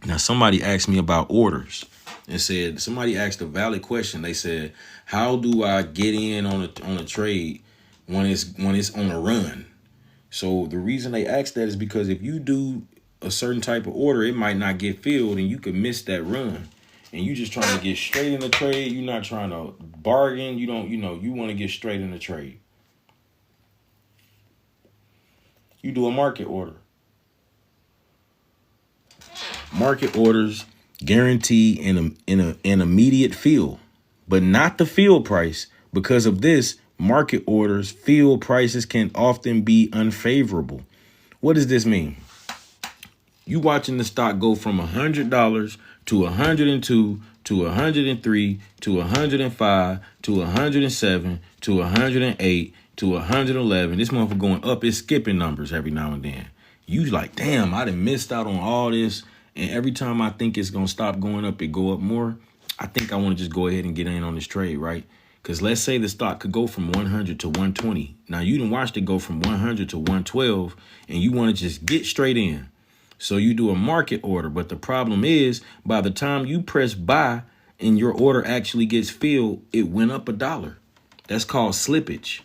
Now, somebody asked me about orders and said, somebody asked a valid question. They said, how do I get in on a trade when it's on a run? So the reason they asked that is because if you do a certain type of order, it might not get filled and you could miss that run. And you just trying to get straight in the trade. You're not trying to bargain. You want to get straight in the trade. You do a market order. Market orders guarantee an immediate fill, but not the fill price. Because of this, market orders fill prices can often be unfavorable. What does this mean? You watching the stock go from $100 to 102 to 103 to 105 to 107 to 108 to 111. This motherfucker going up. It's skipping numbers every now and then. You like, damn, I done missed out on all this. And every time I think it's going to stop going up, it go up more. I think I want to just go ahead and get in on this trade, right? Because let's say the stock could go from 100 to 120. Now, you done watched it go from 100 to 112, and you want to just get straight in. So you do a market order. But the problem is, by the time you press buy and your order actually gets filled, it went up $1. That's called slippage.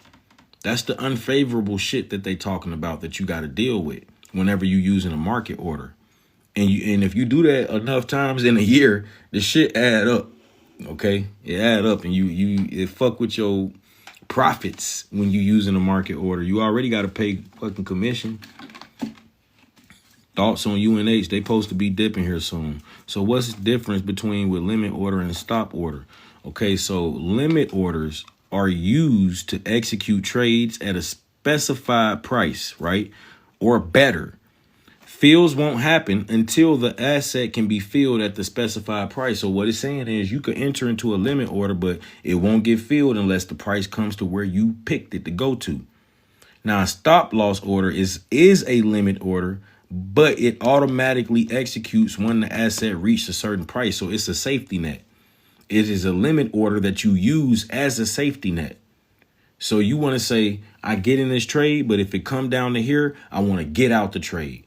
That's the unfavorable shit that they talking about that you got to deal with whenever you using a market order. And if you do that enough times in a year, the shit add up. Okay, it add up, and it fuck with your profits when you using a market order. You already got to pay fucking commission. Thoughts on UNH? They supposed to be dipping here soon. So what's the difference between with limit order and stop order? Okay, so limit orders are used to execute trades at a specified price, right? Or better. Fills won't happen until the asset can be filled at the specified price. So what it's saying is you could enter into a limit order, but it won't get filled unless the price comes to where you picked it to go to. Now, a stop loss order is a limit order, but it automatically executes when the asset reaches a certain price. So it's a safety net. It is a limit order that you use as a safety net. So you want to say, I get in this trade, but if it come down to here, I want to get out the trade.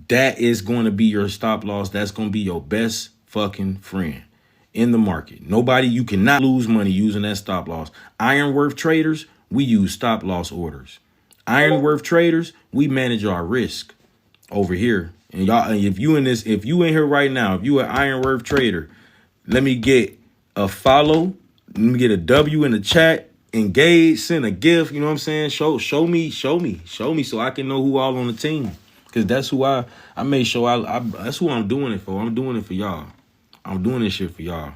That is going to be your stop loss. That's going to be your best fucking friend in the market. You cannot lose money using that stop loss. Ironworth traders, we use stop loss orders. Ironworth traders, we manage our risk over here. And y'all, if you in here right now, if you an Ironworth trader, let me get a follow. Let me get a W in the chat. Engage, send a gift. You know what I'm saying? Show me so I can know who all on the team. Because that's who I made sure that's who I'm doing it for. I'm doing it for y'all. I'm doing this shit for y'all.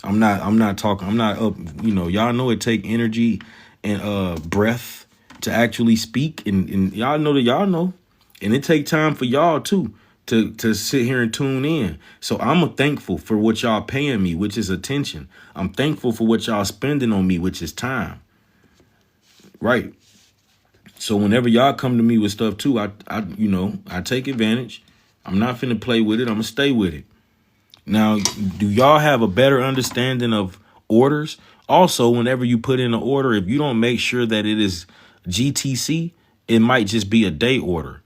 I'm not up, y'all know it take energy and breath to actually speak. And y'all know that y'all know. And it take time for y'all too to sit here and tune in. So I'm thankful for what y'all paying me, which is attention. I'm thankful for what y'all spending on me, which is time. Right. So whenever y'all come to me with stuff too, I take advantage. I'm not finna play with it. I'm gonna stay with it. Now, do y'all have a better understanding of orders? Also, whenever you put in an order, if you don't make sure that it is GTC, it might just be a day order.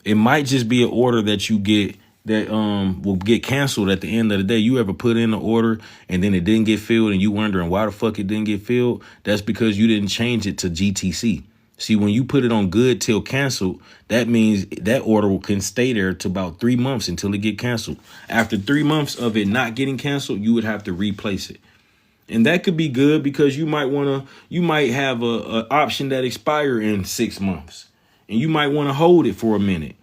It might just be an order that you get that will get canceled at the end of the day. You ever put in an order and then it didn't get filled and you wondering why the fuck it didn't get filled? That's because you didn't change it to GTC. See, when you put it on good till canceled, that means that order can stay there to about 3 months until it get canceled. After 3 months of it not getting canceled, you would have to replace it. And that could be good because you might have a option that expire in 6 months and you might want to hold it for a minute,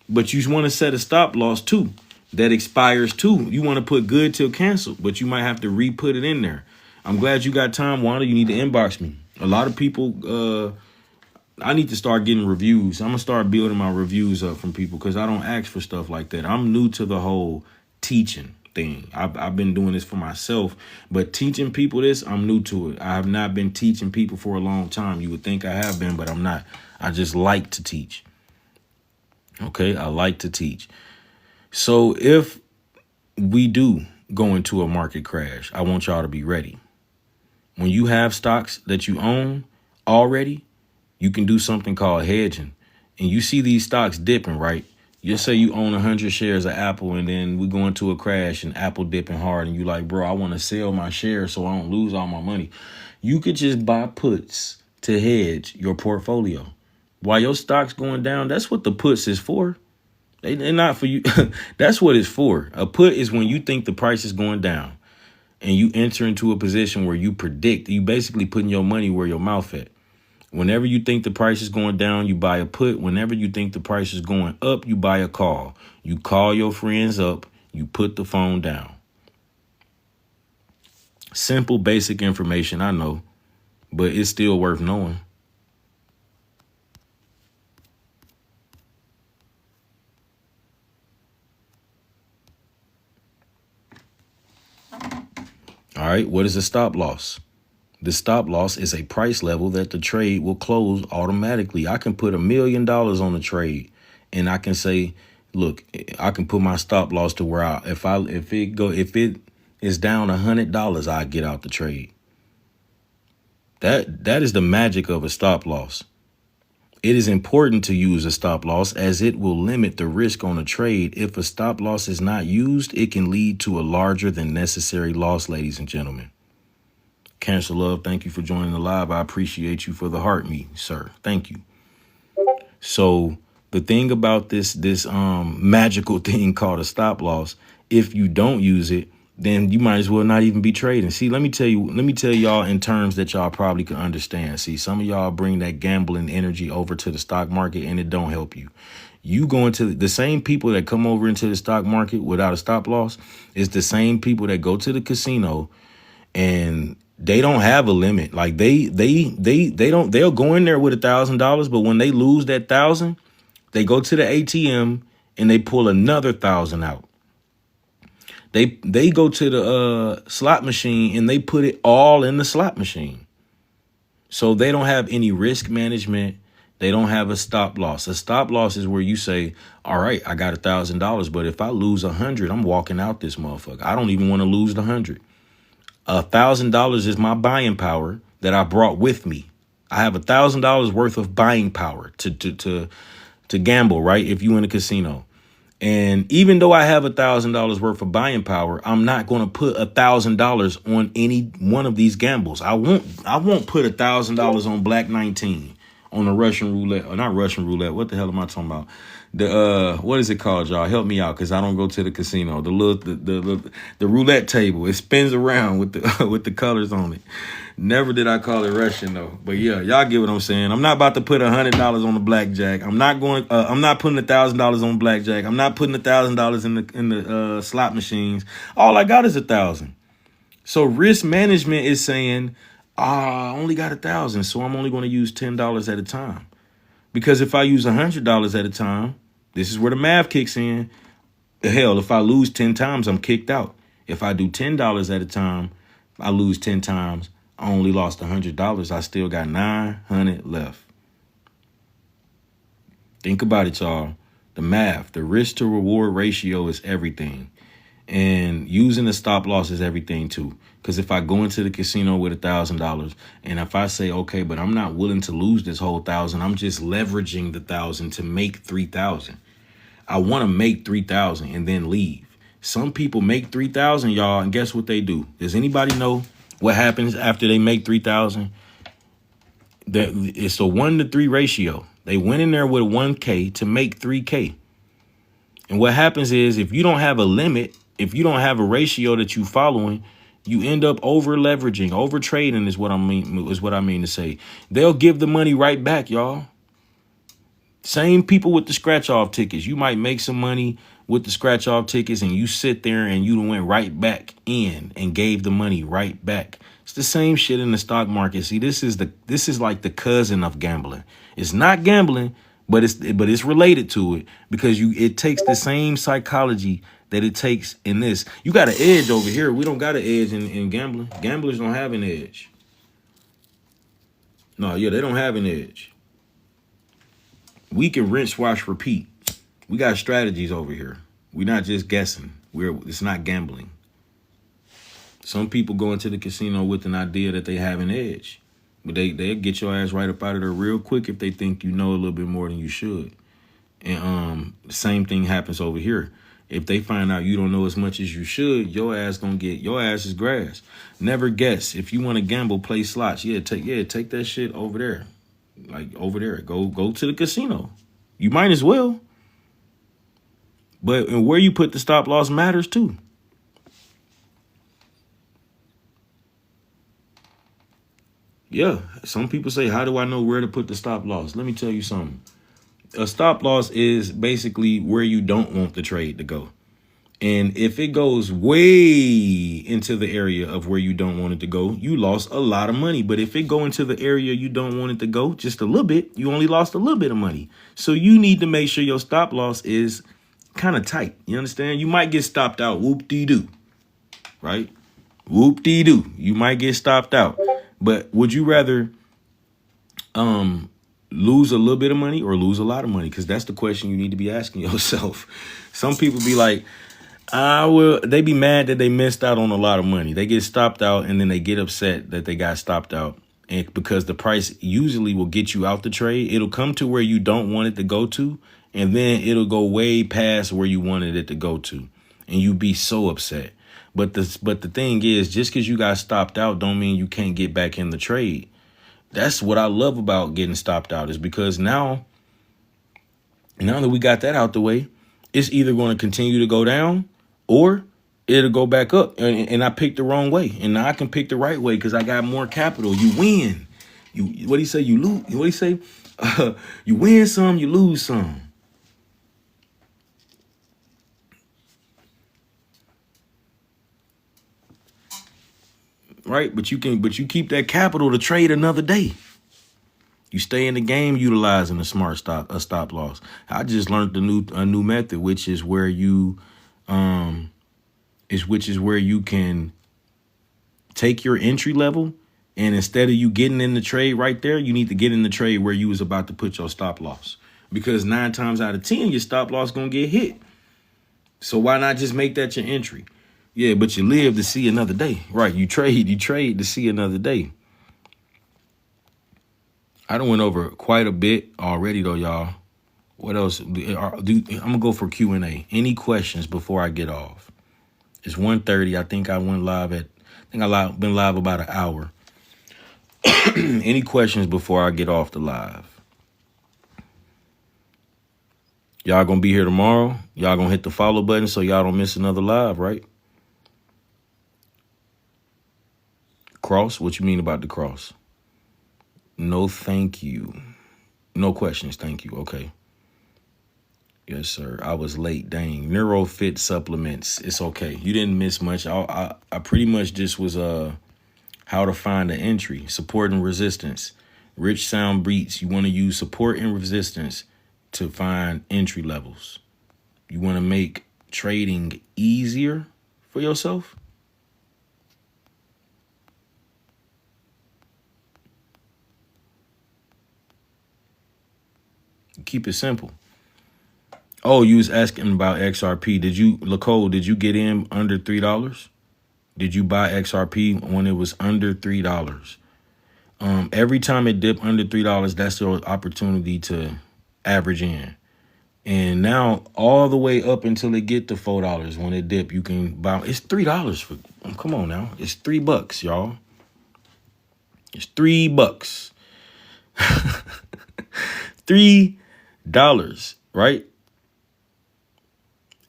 but you want to set a stop loss too that expires too. You want to put good till canceled, but you might have to re-put it in there. I'm glad you got time, Wanda. You need to inbox me. A lot of people, I need to start getting reviews. I'm going to start building my reviews up from people because I don't ask for stuff like that. I'm new to the whole teaching thing. I've been doing this for myself, but teaching people this, I'm new to it. I have not been teaching people for a long time. You would think I have been, but I'm not. I just like to teach. Okay, I like to teach. So if we do go into a market crash, I want y'all to be ready. When you have stocks that you own already, you can do something called hedging. And you see these stocks dipping, right? You say you own 100 shares of Apple and then we go into a crash and Apple dipping hard and you like, bro, I want to sell my shares so I don't lose all my money. You could just buy puts to hedge your portfolio. While your stock's going down, that's what the puts is for. They're not for you. That's what it's for. A put is when you think the price is going down and you enter into a position where you predict, you basically putting your money where your mouth at. Whenever you think the price is going down, you buy a put. Whenever you think the price is going up, you buy a call. You call your friends up. You put the phone down. Simple, basic information, I know, but it's still worth knowing. All right, what is a stop loss? The stop loss is a price level that the trade will close automatically. I can put $1 million on the trade and I can say, look, I can put my stop loss to where if it is down $100, I get out the trade. That is the magic of a stop loss. It is important to use a stop loss as it will limit the risk on a trade. If a stop loss is not used, it can lead to a larger than necessary loss, ladies and gentlemen. Cancer Love, thank you for joining the live. I appreciate you for the heart me, sir. Thank you. So the thing about this magical thing called a stop loss, if you don't use it, then you might as well not even be trading. See, let me tell y'all in terms that y'all probably can understand. See, some of y'all bring that gambling energy over to the stock market and it don't help you. You go into the same people that come over into the stock market without a stop loss is the same people that go to the casino and they don't have a limit. Like they'll go in there with $1,000, but when they lose that 1,000, they go to the ATM and they pull another 1,000 out. They go to the slot machine and they put it all in the slot machine. So they don't have any risk management. They don't have a stop loss. A stop loss is where you say, all right, I got $1,000, but if I lose 100, I'm walking out this motherfucker. I don't even want to lose the 100. $1,000 is my buying power that I brought with me. I have $1,000 worth of buying power to gamble, right? If you in a casino. And even though I have $1,000 worth of buying power, I'm not going to put $1,000 on any one of these gambles. I won't put $1,000 on Black 19 on the Russian roulette, or not Russian roulette. What the hell am I talking about? The what is it called, y'all? Help me out, because I don't go to the casino. The roulette table. It spins around with the with the colors on it. Never did I call it Russian though. But yeah, y'all get what I'm saying. I'm not about to put $100 on the blackjack. I'm not putting $1,000 on blackjack. I'm not putting $1,000 in the slot machines. All I got is 1,000. So risk management is saying, I only got 1,000, so I'm only going to use $10 at a time. Because if I use $100 at a time, this is where the math kicks in. Hell, if I lose 10 times, I'm kicked out. If I do $10 at a time, I lose 10 times. I only lost $100. I still got 900 left. Think about it, y'all. The math, the risk to reward ratio is everything. And using the stop loss is everything too. Because if I go into the casino with $1,000 and if I say, okay, but I'm not willing to lose this whole 1,000, I'm just leveraging the 1,000 to make 3,000. I want to make 3,000 and then leave. Some people make 3,000, y'all, and guess what they do? Does anybody know what happens after they make 3,000? It's a 1-to-3 ratio. They went in there with 1K to make 3K. And what happens is if you don't have a limit, if you don't have a ratio that you following, you end up over leveraging, over trading is what I mean to say. They'll give the money right back, y'all. Same people with the scratch off tickets. You might make some money with the scratch off tickets and you sit there and you went right back in and gave the money right back. It's the same shit in the stock market. See, this is like the cousin of gambling. It's not gambling, but it's related to it because it takes the same psychology that it takes in this. You got an edge over here. We don't got an edge in gambling. Gamblers don't have an edge. No, yeah, they don't have an edge. We can rinse, wash, repeat. We got strategies over here. We're not just guessing. It's not gambling. Some people go into the casino with an idea that they have an edge. But they'll get your ass right up out of there real quick if they think you know a little bit more than you should. And the same thing happens over here. If they find out you don't know as much as you should, your ass is grass. Never guess. If you want to gamble, play slots. Take that shit over there. Like over there. Go to the casino. You might as well. But and where you put the stop loss matters too. Yeah, some people say, how do I know where to put the stop loss? Let me tell you something. A stop loss is basically where you don't want the trade to go. And if it goes way into the area of where you don't want it to go, you lost a lot of money. But if it go into the area you don't want it to go, just a little bit, you only lost a little bit of money. So you need to make sure your stop loss is kind of tight. You understand? You might get stopped out. Whoop-dee-doo. Right? Whoop-dee-doo. You might get stopped out. But would you rather lose a little bit of money or lose a lot of money? Because that's the question you need to be asking yourself. Some people be like, They be mad that they missed out on a lot of money. They get stopped out and then they get upset that they got stopped out. And because the price usually will get you out the trade, it'll come to where you don't want it to go to, and then it'll go way past where you wanted it to go to, and you be so upset. But the thing is, just because you got stopped out don't mean you can't get back in the trade. That's what I love about getting stopped out, is because now that we got that out the way, it's either going to continue to go down or it'll go back up. And I picked the wrong way. And now I can pick the right way because I got more capital. You win. What do you say? You lose. What do you say? You win some, you lose some. Right? But you keep that capital to trade another day. You stay in the game utilizing a stop loss. I just learned a new method, which is where you can take your entry level, and instead of you getting in the trade right there, you need to get in the trade where you was about to put your stop loss. Because 9 times out of 10, your stop loss gonna get hit. So why not just make that your entry? Yeah, but you live to see another day. Right, you trade to see another day. I done went over quite a bit already though, y'all. What else? I'm gonna go for Q&A. Any questions before I get off? It's 1:30. I think I went live I've been live about an hour. Any questions before I get off the live? Y'all gonna be here tomorrow? Y'all gonna hit the follow button so y'all don't miss another live, right? Cross? What you mean about the cross? No, thank you. No questions, thank you. Okay. Yes, sir. I was late. Dang. NeuroFit supplements. It's okay. You didn't miss much. I pretty much just was how to find the entry, support and resistance. Rich sound beats. You want to use support and resistance to find entry levels. You want to make trading easier for yourself. Keep it simple. Oh, you was asking about XRP. Did you get in under $3? Did you buy XRP when it was under $3? Every time it dipped under $3, that's your opportunity to average in. And now all the way up until it get to $4, when it dip, you can buy. It's $3 for. Come on now, it's $3, y'all. It's $3. $3, right?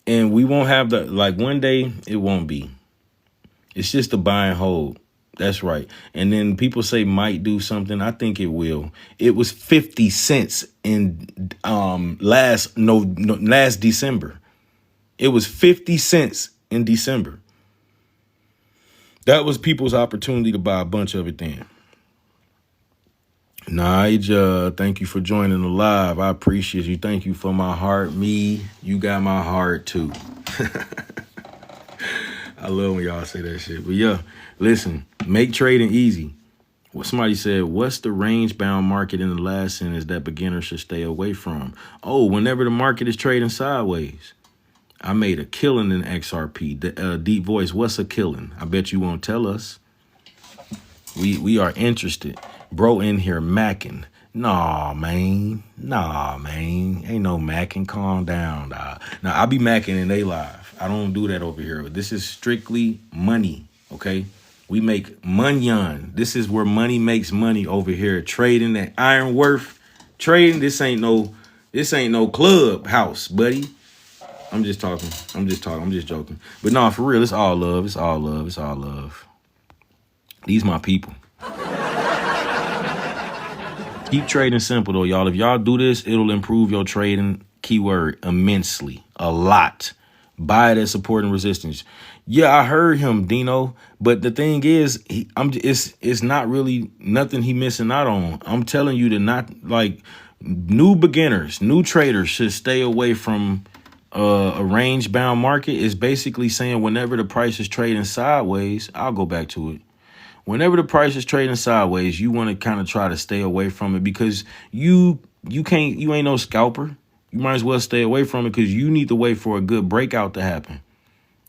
And we won't have one day it won't be. It's just a buy and hold. That's right. And then people say might do something. I think it will. It was 50 cents in last December. It was 50 cents in December. That was people's opportunity to buy a bunch of it then. Nigel, thank you for joining the live. I appreciate you. Thank you for my heart. You got my heart too. I love when y'all say that shit. But yeah, listen, make trading easy. What somebody said, what's the range-bound market in the last sentence that beginners should stay away from? Oh, whenever the market is trading sideways. I made a killing in XRP. Deep voice, what's a killing? I bet you won't tell us. We are interested. Bro in here macking. Nah, man. Ain't no macking. Calm down, dog. Now, I be macking in they live. I don't do that over here. This is strictly money, okay? We make money on. This is where money makes money over here. Trading at Ironworth. Trading, this ain't no clubhouse, buddy. I'm just talking. I'm just joking. But no, for real, it's all love. It's all love. These my people. Keep trading simple, though, y'all. If y'all do this, it'll improve your trading, keyword, immensely. A lot. Buy it at support and resistance. Yeah, I heard him, Dino. But the thing is, it's not really nothing he missing out on. I'm telling you to not, new beginners, new traders should stay away from a range-bound market. Is basically saying whenever the price is trading sideways, I'll go back to it. Whenever the price is trading sideways, you want to kind of try to stay away from it because you ain't no scalper. You might as well stay away from it because you need to wait for a good breakout to happen.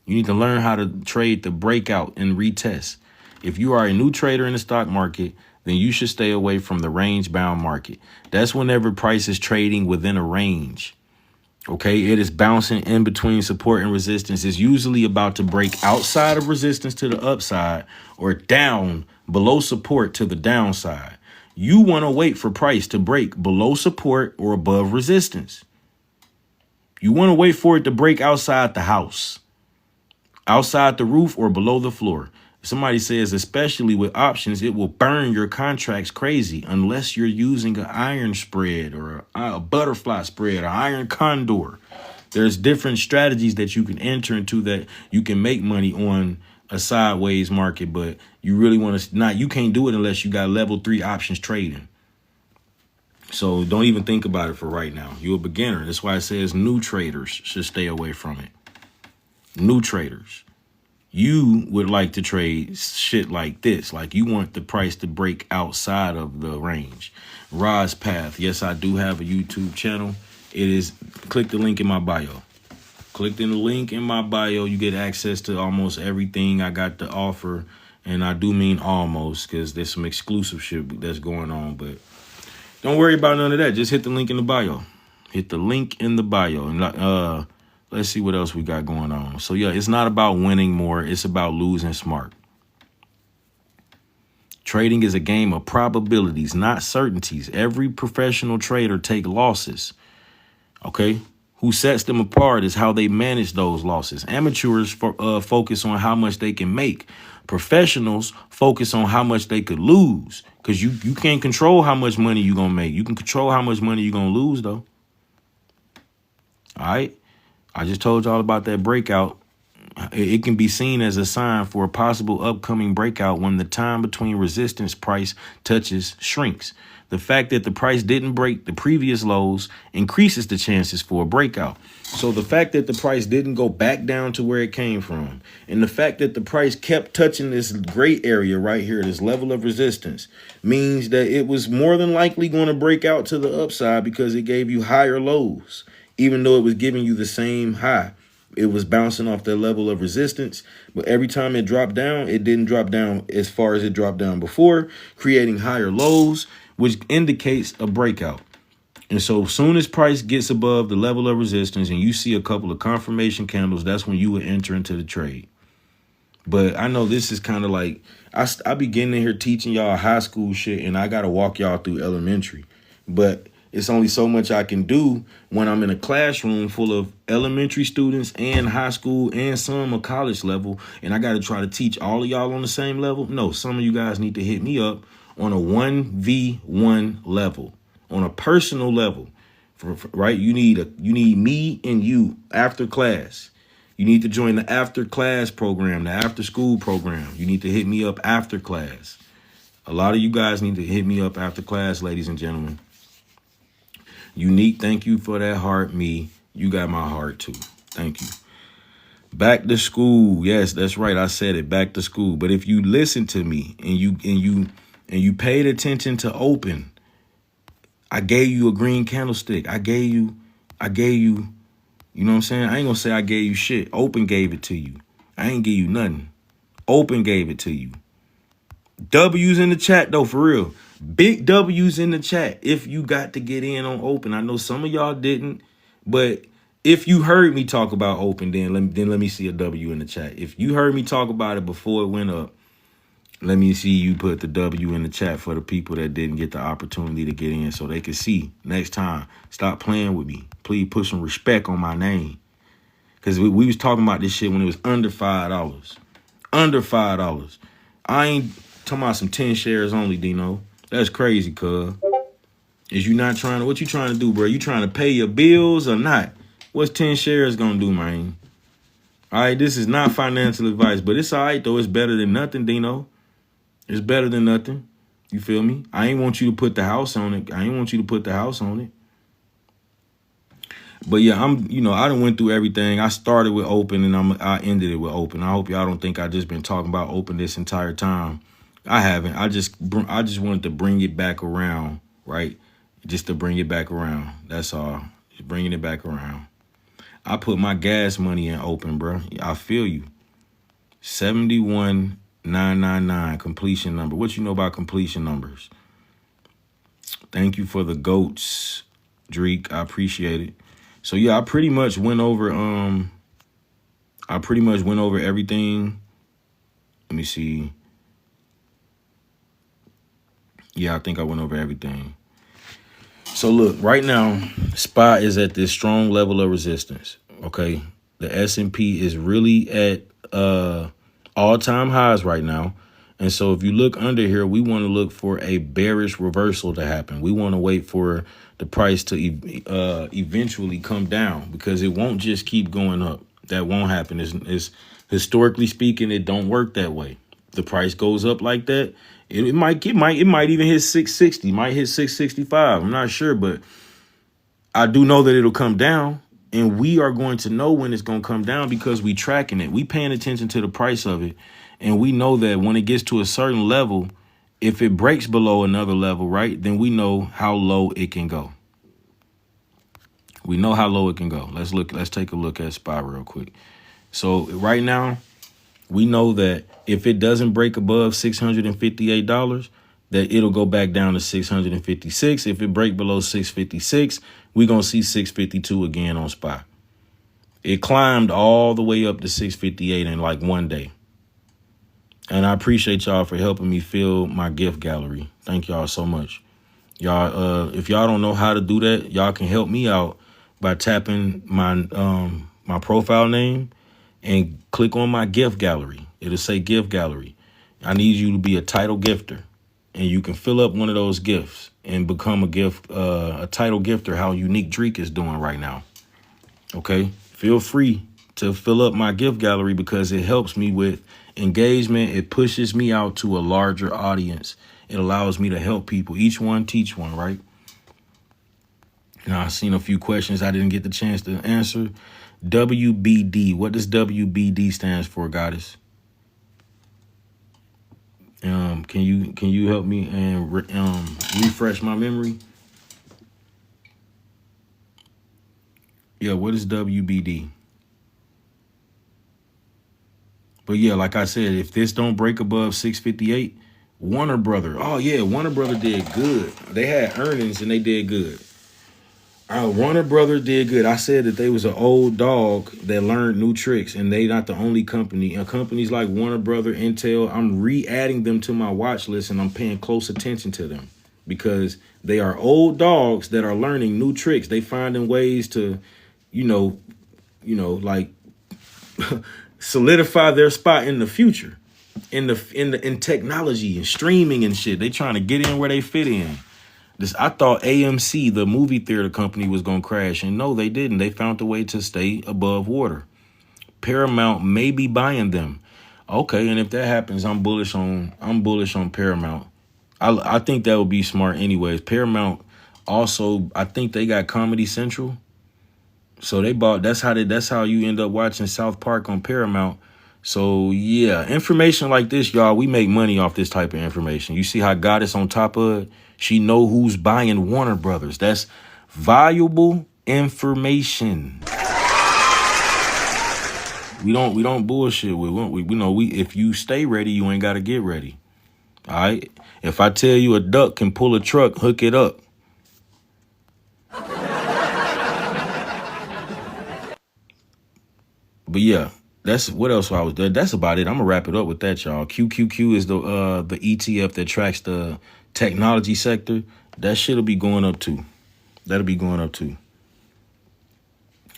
You need to learn how to trade the breakout and retest. If you are a new trader in the stock market, then you should stay away from the range bound market. That's whenever price is trading within a range. Okay, it is bouncing in between support and resistance. It's usually about to break outside of resistance to the upside or down below support to the downside. You want to wait for price to break below support or above resistance. You want to wait for it to break outside the house, outside the roof, or below the floor. Somebody says, especially with options, it will burn your contracts crazy unless you're using an iron spread or a butterfly spread or iron condor. There's different strategies that you can enter into that you can make money on a sideways market, but you really want to you can't do it unless you got level 3 options trading. So don't even think about it for right now. You're a beginner. That's why it says new traders should stay away from it. New traders. You would like to trade shit like this. Like you want the price to break outside of the range. Rod's Path. Yes, I do have a YouTube channel. It is, click the link in my bio. Click in the link in my bio. You get access to almost everything I got to offer. And I do mean almost, because there's some exclusive shit that's going on. But don't worry about none of that. Just hit the link in the bio. Hit the link in the bio. And let's see what else we got going on. So, yeah, it's not about winning more. It's about losing smart. Trading is a game of probabilities, not certainties. Every professional trader take losses. Okay? Who sets them apart is how they manage those losses. Amateurs focus on how much they can make. Professionals focus on how much they could lose. Because you can't control how much money you're going to make. You can control how much money you're going to lose, though. All right? I just told y'all about that breakout. It can be seen as a sign for a possible upcoming breakout when the time between resistance price touches shrinks. The fact that the price didn't break the previous lows increases the chances for a breakout. So the fact that the price didn't go back down to where it came from, and the fact that the price kept touching this gray area right here, this level of resistance, means that it was more than likely going to break out to the upside because it gave you higher lows. Even though it was giving you the same high, it was bouncing off that level of resistance. But every time it dropped down, it didn't drop down as far as it dropped down before, creating higher lows, which indicates a breakout. And so as soon as price gets above the level of resistance and you see a couple of confirmation candles, that's when you would enter into the trade. But I know this is kind of like, I be getting in here teaching y'all high school shit, and I got to walk y'all through elementary. But it's only so much I can do when I'm in a classroom full of elementary students and high school and some of college level, and I got to try to teach all of y'all on the same level. No, some of you guys need to hit me up on a 1v1 level, on a personal level, right? You need me and you after class. You need to join the after class program, the after school program. You need to hit me up after class. A lot of you guys need to hit me up after class, ladies and gentlemen. Unique, thank you for that heart. Me, you got my heart too. Thank you. Back to school. Yes, that's right. I said it. Back to school. But if you listen to me and you paid attention to open, I gave you a green candlestick. I gave you, you know what I'm saying? I ain't gonna say I gave you shit. Open gave it to you. I ain't give you nothing. Open gave it to you. W's in the chat though, for real. Big W's in the chat if you got to get in on open. I know some of y'all didn't, but if you heard me talk about open, then let me see a W in the chat. If you heard me talk about it before it went up, let me see you put the W in the chat for the people that didn't get the opportunity to get in so they can see next time. Stop playing with me. Please put some respect on my name. Because we was talking about this shit when it was under $5. Under $5. I ain't talking about some 10 shares only, Dino. That's crazy, cuz. Is you not trying to, what you trying to do, bro? You trying to pay your bills or not? What's 10 shares gonna do, man? All right, this is not financial advice, but it's all right, though. It's better than nothing, Dino. It's better than nothing. You feel me? I ain't want you to put the house on it. I ain't want you to put the house on it. But yeah, I done went through everything. I started with open and I ended it with open. I hope y'all don't think I just been talking about open this entire time. I haven't. I just wanted to bring it back around, right? Just to bring it back around. That's all. Just bringing it back around. I put my gas money in open, bro. I feel you. 71999 completion number. What you know about completion numbers? Thank you for the goats, Dreek. I appreciate it. So yeah, I pretty much went over everything. Let me see. Yeah, I think I went over everything. So look, right now, SPY is at this strong level of resistance. Okay. The S&P is really at all-time highs right now. And so if you look under here, we want to look for a bearish reversal to happen. We want to wait for the price to eventually come down, because it won't just keep going up. That won't happen. It's historically speaking, it don't work that way. The price goes up like that, it might even hit 660, might hit 665. I'm not sure, but I do know that it'll come down, and we are going to know when it's going to come down because we tracking it. We paying attention to the price of it, and we know that when it gets to a certain level, if it breaks below another level, right, then we know how low it can go. We know how low it can go. Let's take a look at SPY real quick. So right now, we know that if it doesn't break above $658, that it'll go back down to 656. If it break below 656, we're going to see 652 again on SPY. It climbed all the way up to 658 in like one day. And I appreciate y'all for helping me fill my gift gallery. Thank y'all so much. Y'all, if y'all don't know how to do that, y'all can help me out by tapping my profile name and click on my gift gallery. It'll say gift gallery. I need you to be a title gifter, and you can fill up one of those gifts and become a title gifter, how Unique Dreek is doing right now. Okay. Feel free to fill up my gift gallery because it helps me with engagement. It pushes me out to a larger audience. It allows me to help people. Each one teach one, right? Now, I've seen a few questions I didn't get the chance to answer. WBD. What does WBD stands for, Goddess? Can you help me and refresh my memory? Yeah, what is WBD? But yeah, like I said, if this don't break above 658, Warner Brother. Oh yeah, Warner Brother did good. They had earnings and they did good. Warner Brother did good. I said that they was an old dog that learned new tricks, and they not the only company. Companies like Warner Brother, Intel, I'm re-adding them to my watch list, and I'm paying close attention to them because they are old dogs that are learning new tricks. They finding ways to, like solidify their spot in the future, in technology and streaming and shit. They trying to get in where they fit in. I thought AMC, the movie theater company, was going to crash. And no, they didn't. They found a way to stay above water. Paramount may be buying them. Okay, and if that happens, I'm bullish on Paramount. I think that would be smart anyways. Paramount also, I think they got Comedy Central. So they bought, that's how you end up watching South Park on Paramount. So yeah, information like this, y'all, we make money off this type of information. You see how Goddess on top of it? She know who's buying Warner Brothers. That's valuable information. We don't bullshit with. If you stay ready, you ain't got to get ready. All right. If I tell you a duck can pull a truck, hook it up. But yeah, that's what else I was there. That's about it. I'm gonna wrap it up with that, y'all. QQQ is the ETF that tracks the technology sector. That shit'll be going up too. That'll be going up too.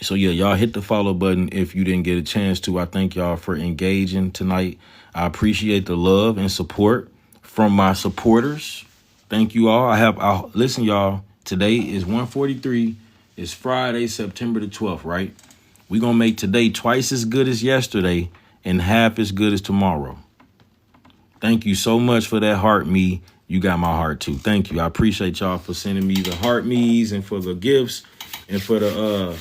So yeah, y'all hit the follow button if you didn't get a chance to. I thank y'all for engaging tonight. I appreciate the love and support from my supporters. Thank you all. Listen, y'all. Today is 1:43. It's Friday, September the 12th, right? We're going to make today twice as good as yesterday and half as good as tomorrow. Thank you so much for that heart me. You got my heart too. Thank you. I appreciate y'all for sending me the heart me's and for the gifts and for the,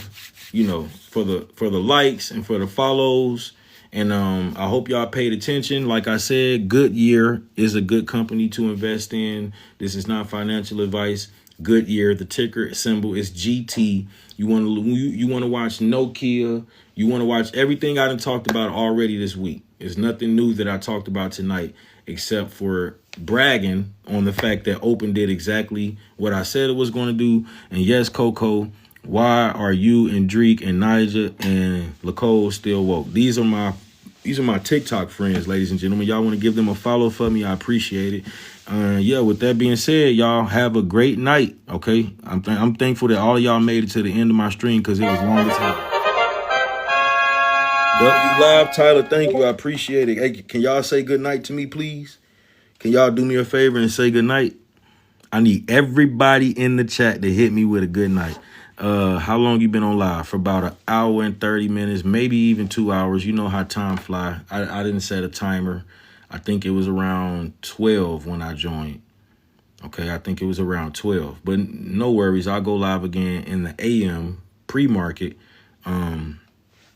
for the likes and for the follows. And I hope y'all paid attention. Like I said, Goodyear is a good company to invest in. This is not financial advice. Goodyear. The ticker symbol is GT. You want to watch Nokia. You want to watch everything I done talked about already this week. There's nothing new that I talked about tonight except for bragging on the fact that Open did exactly what I said it was going to do. And yes, Coco, why are you and Dreek and Nigel and Lacole still woke? These are my TikTok friends, ladies and gentlemen. Y'all want to give them a follow for me? I appreciate it. Yeah, with that being said, y'all have a great night, okay? I'm thankful that all of y'all made it to the end of my stream because it was long as hell. W Live, Tyler, thank you. I appreciate it. Hey, can y'all say good night to me, please? Can y'all do me a favor and say good night? I need everybody in the chat to hit me with a good night. How long you been on live? For about an hour and 30 minutes, maybe even 2 hours. You know how time fly. I didn't set a timer. I think it was around 12 when I joined. Okay, I think it was around 12. But no worries. I'll go live again in the AM pre-market.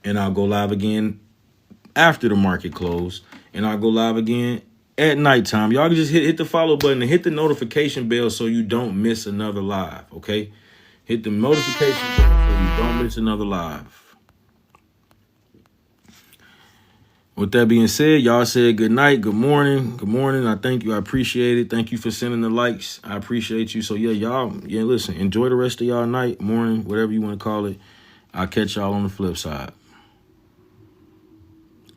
And I'll go live again after the market close. And I'll go live again at nighttime. Y'all can just hit the follow button and hit the notification bell so you don't miss another live, okay? Hit the notification bell so you don't miss another live. With that being said, y'all said good night, good morning. Good morning. I thank you. I appreciate it. Thank you for sending the likes. I appreciate you. So, yeah, listen, enjoy the rest of y'all night, morning, whatever you want to call it. I'll catch y'all on the flip side.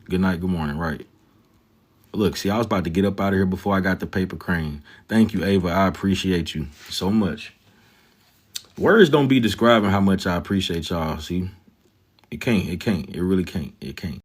Good night, good morning, right. Look, see, I was about to get up out of here before I got the paper crane. Thank you, Ava. I appreciate you so much. Words don't be describing how much I appreciate y'all, see? It really can't.